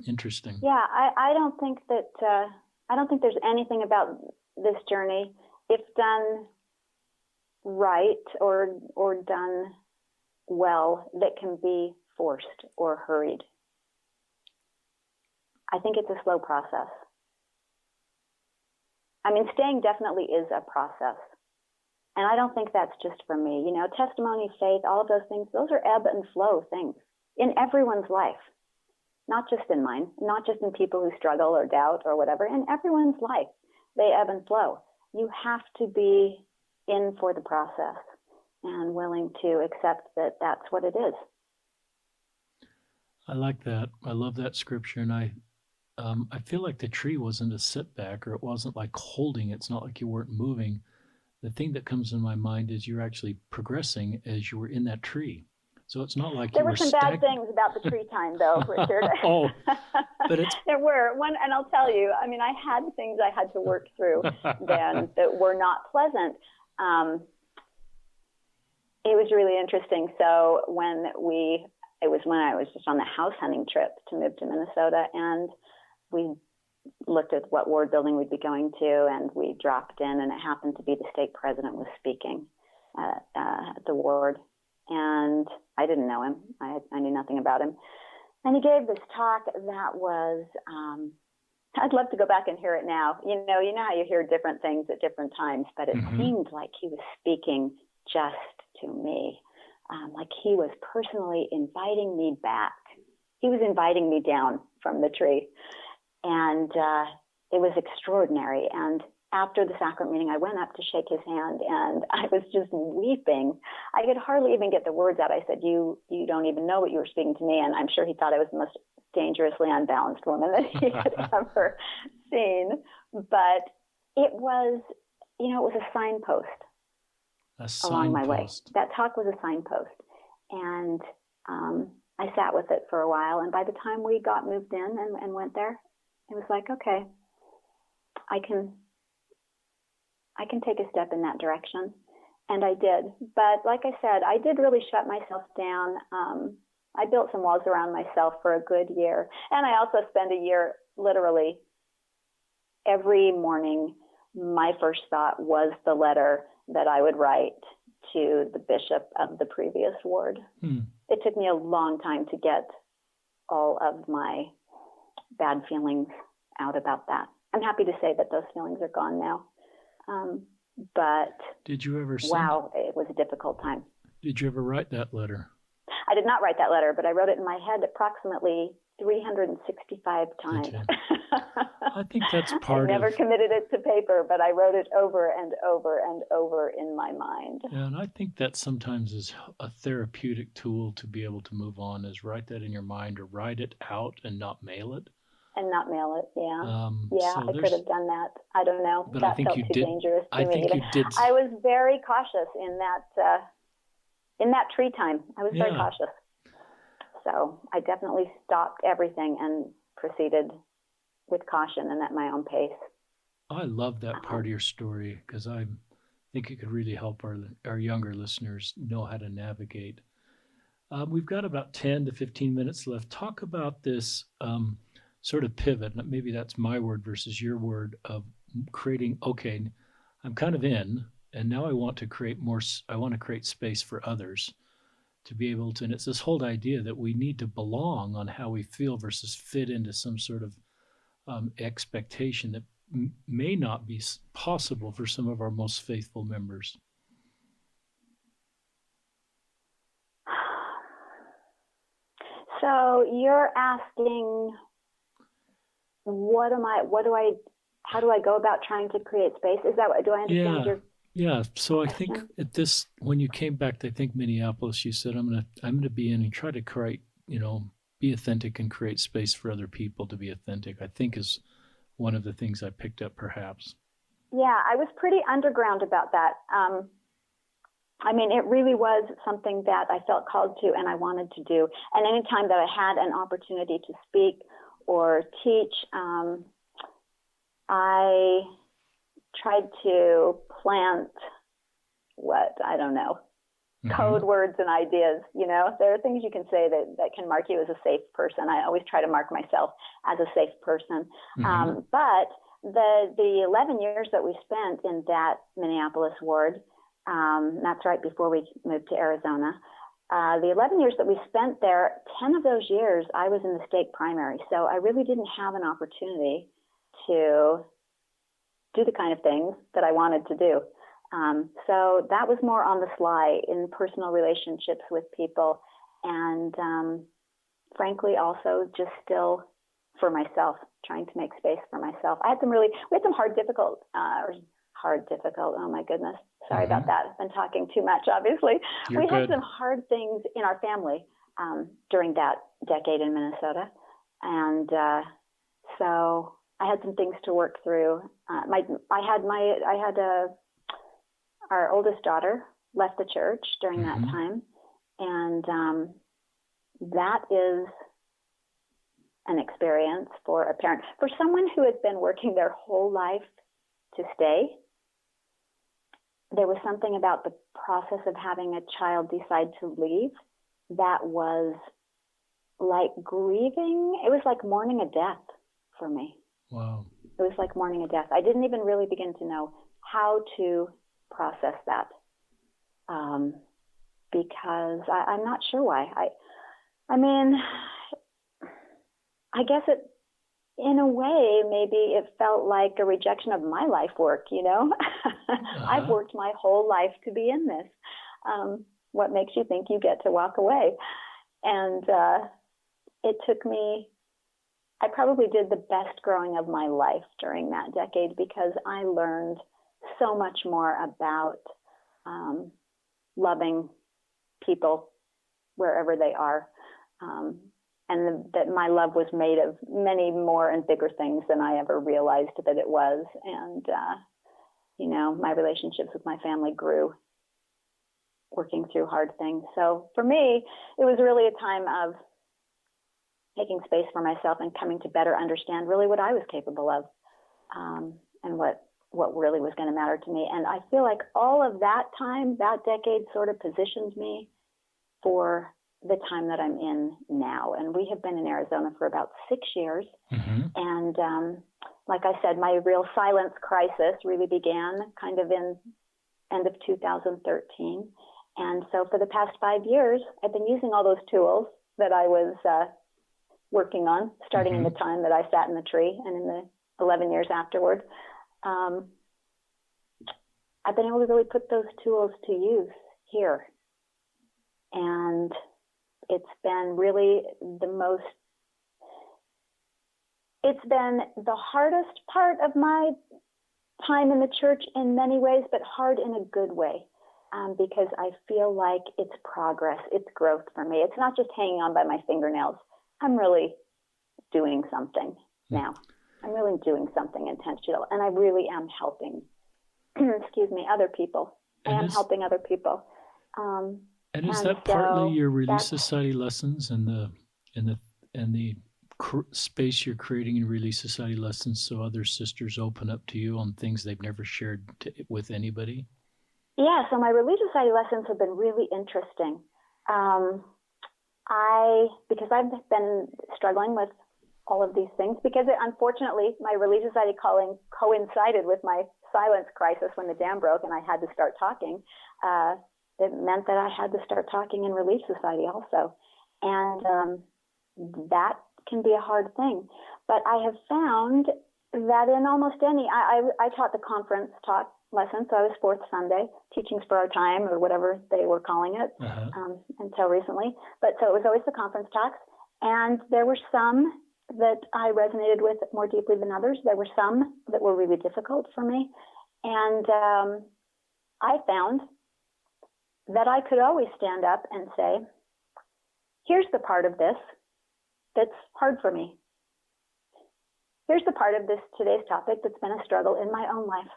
Interesting. Yeah, I don't think there's anything about this journey, if done right or done well, that can be forced or hurried. I think it's a slow process. I mean, staying definitely is a process. And I don't think that's just for me. Testimony, faith, all of those things, those are ebb and flow things in everyone's life. Not just in mine, not just in people who struggle or doubt or whatever. In everyone's life, they ebb and flow. You have to be in for the process and willing to accept that that's what it is. I like that. I love that scripture. And I feel like the tree wasn't a setback, or it wasn't like holding. It's not like you weren't moving. The thing that comes in my mind is you're actually progressing as you were in that tree. So it's not like there were some bad things about the tree time, though, Richard. Oh, but there were and I'll tell you. I mean, I had things I had to work through then that were not pleasant. It was really interesting. So it was when I was just on the house hunting trip to move to Minnesota, and we looked at what ward building we'd be going to, and we dropped in, and it happened to be the state president was speaking at the ward. And I didn't know him. I knew nothing about him. And he gave this talk that was, I'd love to go back and hear it now. You know how you hear different things at different times, but it seemed like he was speaking just to me. Like he was personally inviting me back. He was inviting me down from the tree. And it was extraordinary. And after the sacrament meeting, I went up to shake his hand, and I was just weeping. I could hardly even get the words out. I said, you don't even know what you were speaking to me. And I'm sure he thought I was the most dangerously unbalanced woman that he had ever seen. But it was, it was a signpost along my way. That talk was a signpost. And I sat with it for a while. And by the time we got moved in and went there, it was like, okay, I can I can take a step in that direction. And I did. But like I said, I did really shut myself down. I built some walls around myself for a good year. And I also spent a year literally every morning. My first thought was the letter that I would write to the bishop of the previous ward. It took me a long time to get all of my bad feelings out about that. I'm happy to say that those feelings are gone now. But did you ever wow, it was a difficult time. Did you ever write that letter? I did not write that letter, but I wrote it in my head approximately 365 times. I think that's part I never committed it to paper, but I wrote it over and over and over in my mind. Yeah, and I think that sometimes is a therapeutic tool to be able to move on, is write that in your mind or write it out and not mail it. And not mail it, yeah. So I could have done that. I don't know. But that I think felt you too did. dangerous to I me. think you did. I was very cautious in that tree time. I was very cautious. So I definitely stopped everything and proceeded with caution and at my own pace. I love that part of your story because I think it could really help our younger listeners know how to navigate. We've got about 10 to 15 minutes left. Talk about this sort of pivot. Maybe that's my word versus your word of creating, okay, I'm kind of in, and now I want to create more, I want to create space for others to be able to, and it's this whole idea that we need to belong on how we feel versus fit into some sort of expectation that may not be possible for some of our most faithful members. So you're asking, how do I go about trying to create space? Is that what, do I understand your Yeah. So I think at this, when you came back to, I think Minneapolis, you said, I'm gonna be in and try to create, be authentic and create space for other people to be authentic, I think is one of the things I picked up perhaps. Yeah, I was pretty underground about that. It really was something that I felt called to and I wanted to do. And anytime that I had an opportunity to speak or teach, I tried to plant code words and ideas. There are things you can say that can mark you as a safe person. I always try to mark myself as a safe person. But the 11 years that we spent in that Minneapolis ward, that's right before we moved to Arizona, the 11 years that we spent there, 10 of those years I was in the state primary. So I really didn't have an opportunity to do the kind of things that I wanted to do. So that was more on the sly in personal relationships with people, and frankly also just still for myself, trying to make space for myself. We had some hard, difficult, oh my goodness, sorry about that. I've been talking too much, obviously. We had some hard things in our family during that decade in Minnesota, and so I had some things to work through. Our oldest daughter left the church during that time, and that is an experience for a parent. For someone who has been working their whole life to stay, there was something about the process of having a child decide to leave that was like grieving. It was like mourning a death for me. Wow. It was like mourning a death. I didn't even really begin to know how to process that because I'm not sure why. I guess it, in a way, maybe it felt like a rejection of my life work, I've worked my whole life to be in this. What makes you think you get to walk away? And it took me, I probably did the best growing of my life during that decade because I learned so much more about loving people wherever they are. And that my love was made of many more and bigger things than I ever realized that it was. And, my relationships with my family grew working through hard things. So for me, it was really a time of making space for myself and coming to better understand really what I was capable of and what what really was going to matter to me. And I feel like all of that time, that decade sort of positioned me for the time that I'm in now. And we have been in Arizona for about 6 years. Mm-hmm. And like I said, my real silence crisis really began kind of in end of 2013. And so for the past 5 years, I've been using all those tools that I was working on, starting in the time that I sat in the tree and in the 11 years afterward. I've been able to really put those tools to use here. And it's been really it's been the hardest part of my time in the church in many ways, but hard in a good way, because I feel like it's progress, it's growth for me. It's not just hanging on by my fingernails. I'm really doing something now. I'm really doing something intentional, and I really am helping, other people. I am helping other people. And is that partly your Relief Society lessons and the space you're creating in Relief Society lessons, so other sisters open up to you on things they've never shared with anybody? Yeah, so my Relief Society lessons have been really interesting. Because I've been struggling with all of these things, because unfortunately my Relief Society calling coincided with my silence crisis when the dam broke and I had to start talking. It meant that I had to start talking in Relief Society also. And that can be a hard thing. But I have found that in almost I taught the conference talk lesson, so I was fourth Sunday, Teachings for Our Time, or whatever they were calling it, until recently. But so it was always the conference talks. And there were some that I resonated with more deeply than others. There were some that were really difficult for me. And I found that I could always stand up and say, here's the part of this that's hard for me. Here's the part of this today's topic that's been a struggle in my own life.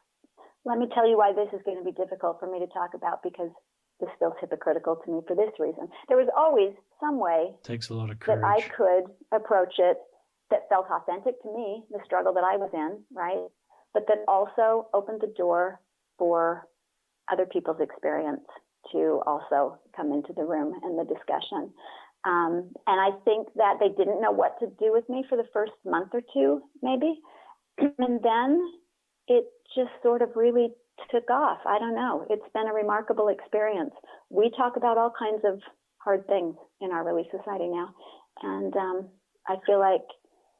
Let me tell you why this is going to be difficult for me to talk about, because this feels hypocritical to me for this reason. There was always some way takes a lot of courage that I could approach it that felt authentic to me, the struggle that I was in, right? But that also opened the door for other people's experience to also come into the room and the discussion. And I think that they didn't know what to do with me for the first month or two, maybe. And then it just sort of really took off. I don't know. It's been a remarkable experience. We talk about all kinds of hard things in our Relief Society now. And I feel like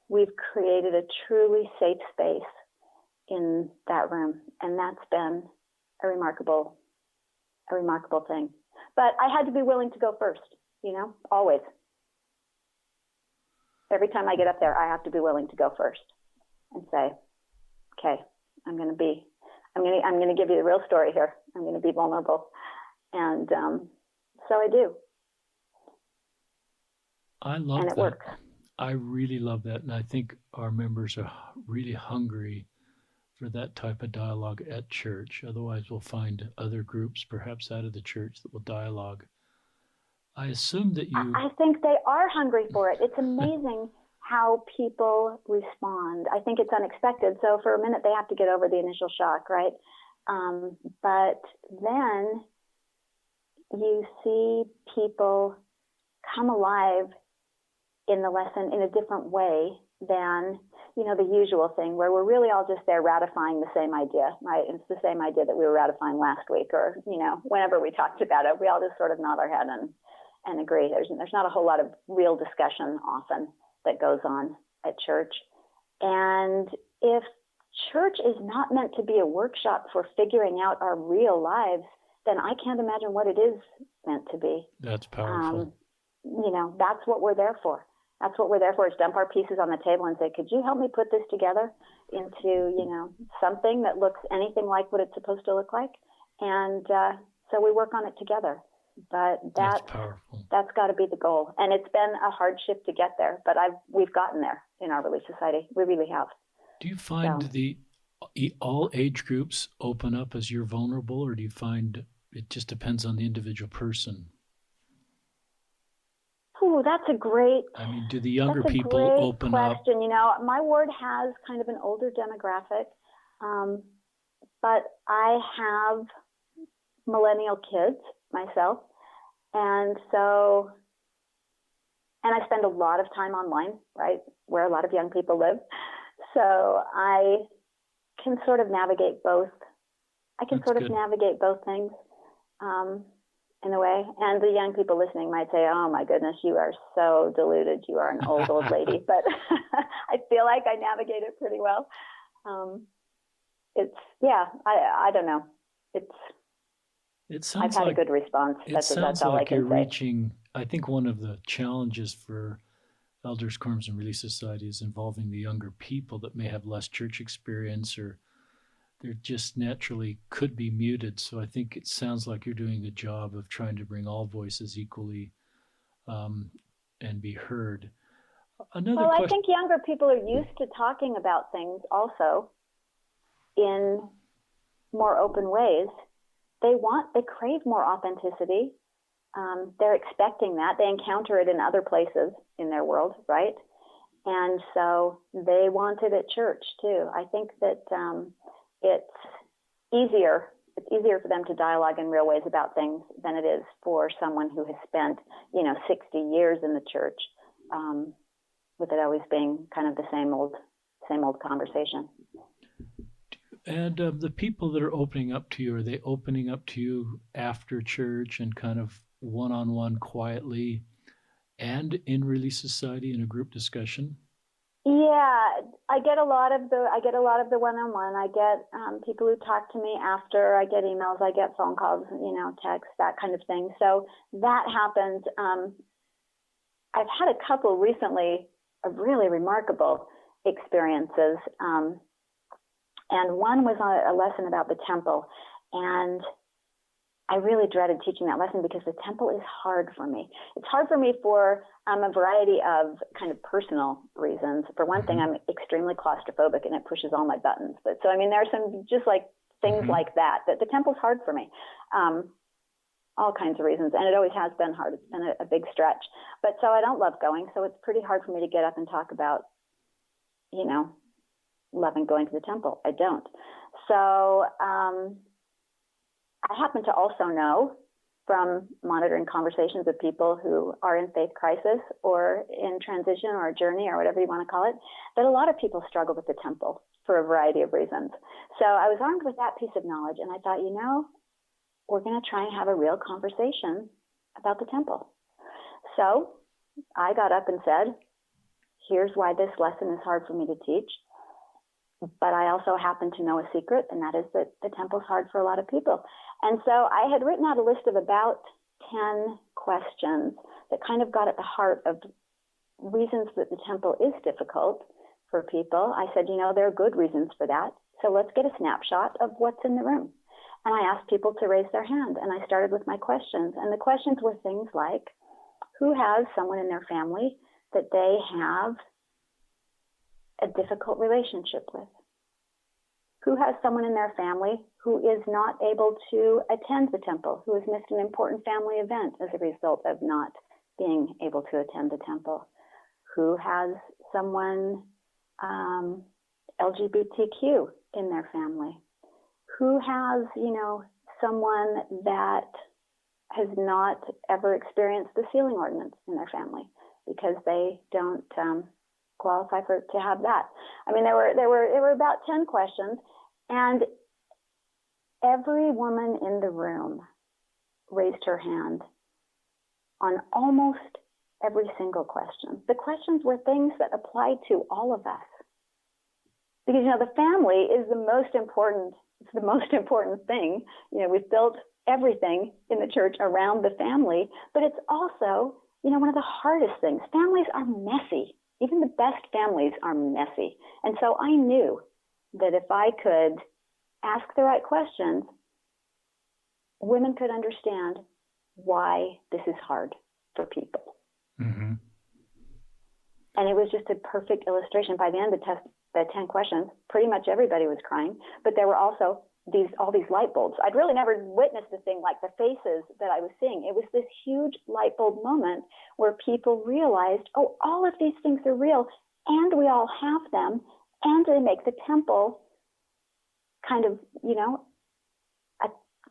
we've created a truly safe space in that room. And that's been a remarkable thing. But I had to be willing to go first, always. Every time I get up there, I have to be willing to go first and say, okay, I'm going to give you the real story here. I'm going to be vulnerable. And so I do. I love that. And it works. I really love that. And I think our members are really hungry for that type of dialogue at church. Otherwise, we'll find other groups, perhaps out of the church, that will dialogue. I assume that I think they are hungry for it. It's amazing how people respond. I think it's unexpected. So for a minute, they have to get over the initial shock, right? But then you see people come alive in the lesson in a different way than, the usual thing where we're really all just there ratifying the same idea, right? It's the same idea that we were ratifying last week, or, whenever we talked about it, we all just sort of nod our head and agree. There's not a whole lot of real discussion often that goes on at church. And if church is not meant to be a workshop for figuring out our real lives, then I can't imagine what it is meant to be. That's powerful. That's what we're there for. That's what we're there for, is dump our pieces on the table and say, could you help me put this together into, something that looks anything like what it's supposed to look like? And so we work on it together. But that's powerful. That's got to be the goal. And it's been a hardship to get there, but we've gotten there in our Relief Society. We really have. Do you find all age groups open up as you're vulnerable, or do you find it just depends on the individual person? Oh, that's a great. Do the younger people open question. up? My ward has kind of an older demographic. but I have millennial kids myself. And I spend a lot of time online, right, where a lot of young people live. So I can sort of navigate both. Navigate both things in a way. And the young people listening might say, oh my goodness, you are so deluded. You are an old lady. But I feel like I navigate it pretty well. I don't know. I've had a good response. That's all I can say. You're reaching, I think one of the challenges for elders, quorums, and relief society is involving the younger people that may have less church experience, or they're just naturally could be muted. So I think it sounds like you're doing a job of trying to bring all voices equally and be heard. I think younger people are used to talking about things also in more open ways. They crave more authenticity. They're expecting that. They encounter it in other places in their world, right? And so they want it at church too. I think that it's easier for them to dialogue in real ways about things than it is for someone who has spent, 60 years in the church, with it always being kind of the same old conversation. And the people that are opening up to you, are they opening up to you after church and kind of one-on-one quietly and in Relief Society in a group discussion? Yeah, I get a lot of the one-on-one. I get people who talk to me after. I get emails. I get phone calls. Texts, that kind of thing. So that happens. I've had a couple recently of really remarkable experiences. And one was a lesson about the temple. And I really dreaded teaching that lesson because the temple is hard for me. It's hard for me for a variety of kind of personal reasons. For one thing, I'm extremely claustrophobic and it pushes all my buttons. But so, there are some just like things like that the temple's hard for me. All kinds of reasons. And it always has been hard. It's been a big stretch. But so I don't love going. So it's pretty hard for me to get up and talk about, loving going to the temple. I don't. So I happen to also know from monitoring conversations with people who are in faith crisis or in transition or a journey or whatever you want to call it, that a lot of people struggle with the temple for a variety of reasons. So I was armed with that piece of knowledge, and I thought, we're going to try and have a real conversation about the temple. So I got up and said, here's why this lesson is hard for me to teach. But I also happen to know a secret, and that is that the temple's hard for a lot of people. And so I had written out a list of about 10 questions that kind of got at the heart of reasons that the temple is difficult for people. I said, there are good reasons for that. So let's get a snapshot of what's in the room. And I asked people to raise their hand, and I started with my questions. And the questions were things like, who has someone in their family that they have a difficult relationship with? Who has someone in their family who is not able to attend the temple, who has missed an important family event as a result of not being able to attend the temple? Who has someone LGBTQ in their family? Who has, someone that has not ever experienced the sealing ordinance in their family because they don't qualify to have that? There were about 10 questions, and every woman in the room raised her hand on almost every single question. The questions were things that applied to all of us. Because, the family is the most important thing. We've built everything in the church around the family, but it's also, one of the hardest things. Families are messy. Even the best families are messy. And so I knew that if I could ask the right questions, women could understand why this is hard for people. Mm-hmm. And it was just a perfect illustration. By the end of the 10 questions, pretty much everybody was crying, but there were also all these light bulbs. I'd really never witnessed a thing like the faces that I was seeing. It was this huge light bulb moment where people realized, oh, all of these things are real, and we all have them, and they make the temple kind of,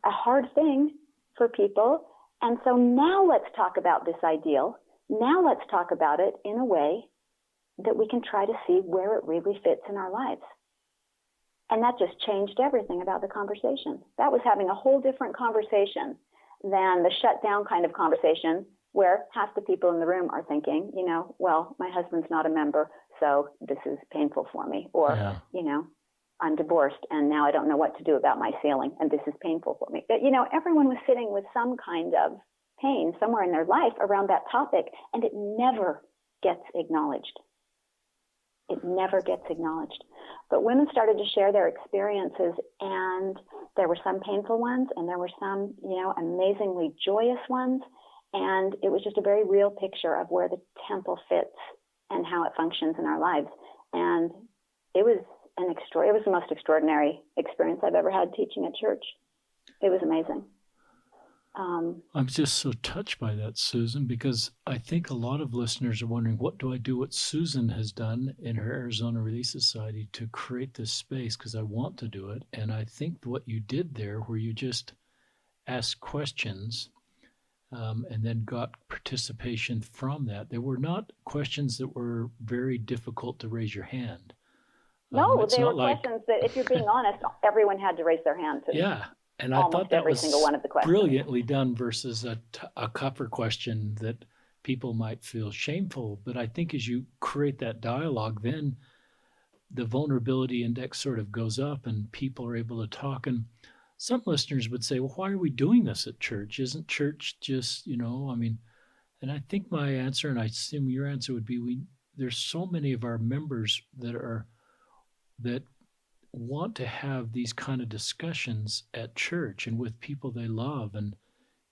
a hard thing for people. And so now let's talk about this ideal. Now let's talk about it in a way that we can try to see where it really fits in our lives. And that just changed everything about the conversation. That was having a whole different conversation than the shut down kind of conversation where half the people in the room are thinking, well, my husband's not a member, so this is painful for me. Or, I'm divorced and now I don't know what to do about my ceiling and this is painful for me. But, everyone was sitting with some kind of pain somewhere in their life around that topic, and it never gets acknowledged. It never gets acknowledged. But women started to share their experiences, and there were some painful ones and there were some, amazingly joyous ones. And it was just a very real picture of where the temple fits and how it functions in our lives. And it was it was the most extraordinary experience I've ever had teaching at church. It was amazing. I'm just so touched by that, Susan, because I think a lot of listeners are wondering, what do I do what Susan has done in her Arizona Relief Society to create this space? Because I want to do it. And I think what you did there, where you just asked questions and then got participation from that. There were not questions that were very difficult to raise your hand. No, they were questions that, if you're being honest, everyone had to raise their hand to. Yeah, and I thought that every was single one of the questions. Brilliantly done versus a cover question that people might feel shameful. But I think as you create that dialogue, then the vulnerability index sort of goes up and people are able to talk. And some listeners would say, well, why are we doing this at church? Isn't church just, and I think my answer, and I assume your answer would be, there's so many of our members that want to have these kind of discussions at church and with people they love,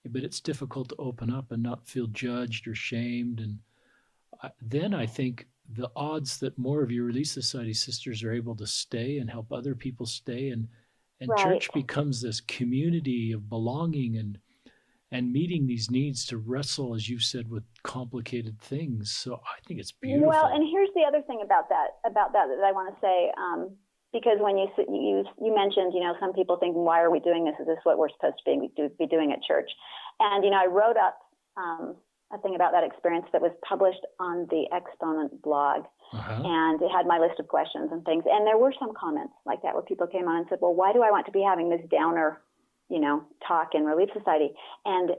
but it's difficult to open up and not feel judged or shamed. And then I think the odds that more of your Relief Society sisters are able to stay and help other people stay, and right. Church becomes this community of belonging and meeting these needs to wrestle, as you've said, with complicated things. So I think it's beautiful. Well, and here's the other thing about that I want to say, because when you mentioned, some people think, why are we doing this? Is this what we're supposed to be doing at church? And, I wrote up a thing about that experience that was published on the Exponent blog. And it had my list of questions and things. And there were some comments like that where people came on and said, well, why do I want to be having this downer talk in Relief Society? And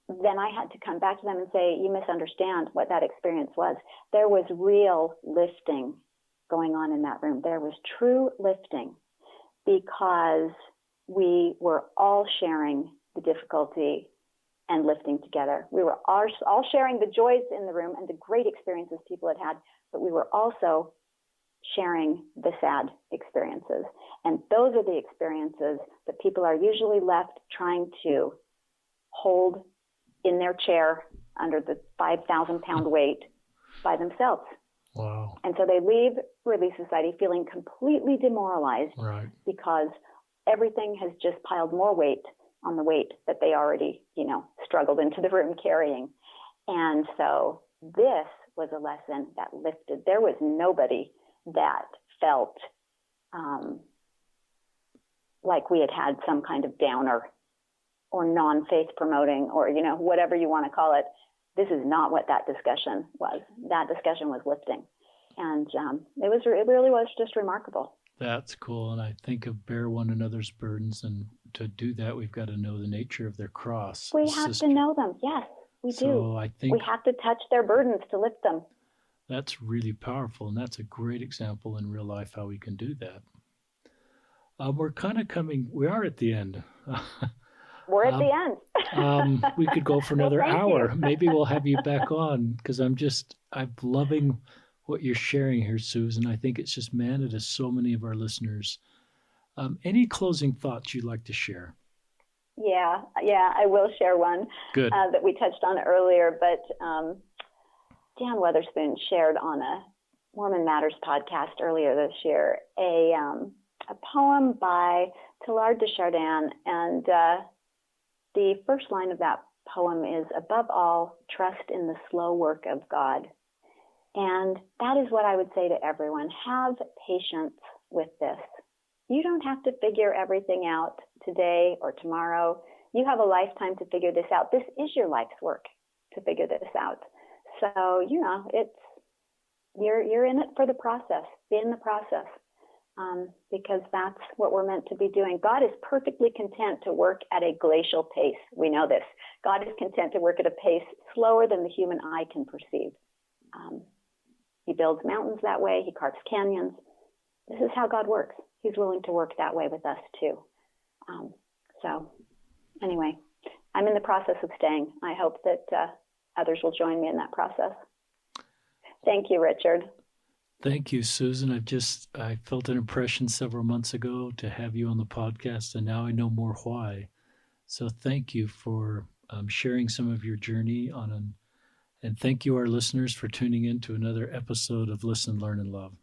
then I had to come back to them and say, you misunderstand what that experience was. There was real lifting going on in that room. There was true lifting because we were all sharing the difficulty and lifting together. We were all sharing the joys in the room and the great experiences people had, but we were also sharing the sad experiences. And those are the experiences that people are usually left trying to hold in their chair under the 5,000-pound weight by themselves. Wow. And so they leave Relief Society feeling completely demoralized, right, because everything has just piled more weight on the weight that they already, struggled into the room carrying. And so this was a lesson that lifted. There was nobody that felt like we had some kind of downer or non-faith promoting or, whatever you want to call it. This is not what that discussion was. That discussion was lifting. And it really was just remarkable. That's cool. And I think of bear one another's burdens. And to do that, we've got to know the nature of their cross. We have to know them. Yes, we do. I think we have to touch their burdens to lift them. That's really powerful. And that's a great example in real life how we can do that. We're kind of we are at the end. We're at the end. We could go for another hour. You. Maybe we'll have you back on, because I'm loving what you're sharing here, Susan. I think it's just manna to so many of our listeners. Any closing thoughts you'd like to share? Yeah, I will share one. Good. That we touched on earlier, but Dan Weatherspoon shared on a Mormon Matters podcast earlier this year a poem by Teilhard de Chardin, and the first line of that poem is, above all, trust in the slow work of God. And that is what I would say to everyone. Have patience with this. You don't have to figure everything out today or tomorrow. You have a lifetime to figure this out. This is your life's work to figure this out. So, you're in it for the process. Be in the process. Because that's what we're meant to be doing. God is perfectly content to work at a glacial pace. We know this. God is content to work at a pace slower than the human eye can perceive. He builds mountains that way. He carves canyons. This is how God works. He's willing to work that way with us too. So anyway, I'm in the process of staying. I hope that others will join me in that process. Thank you, Richard. Thank you, Susan. I felt an impression several months ago to have you on the podcast, and now I know more why. So thank you for sharing some of your journey and thank you, our listeners, for tuning in to another episode of Listen, Learn, and Love.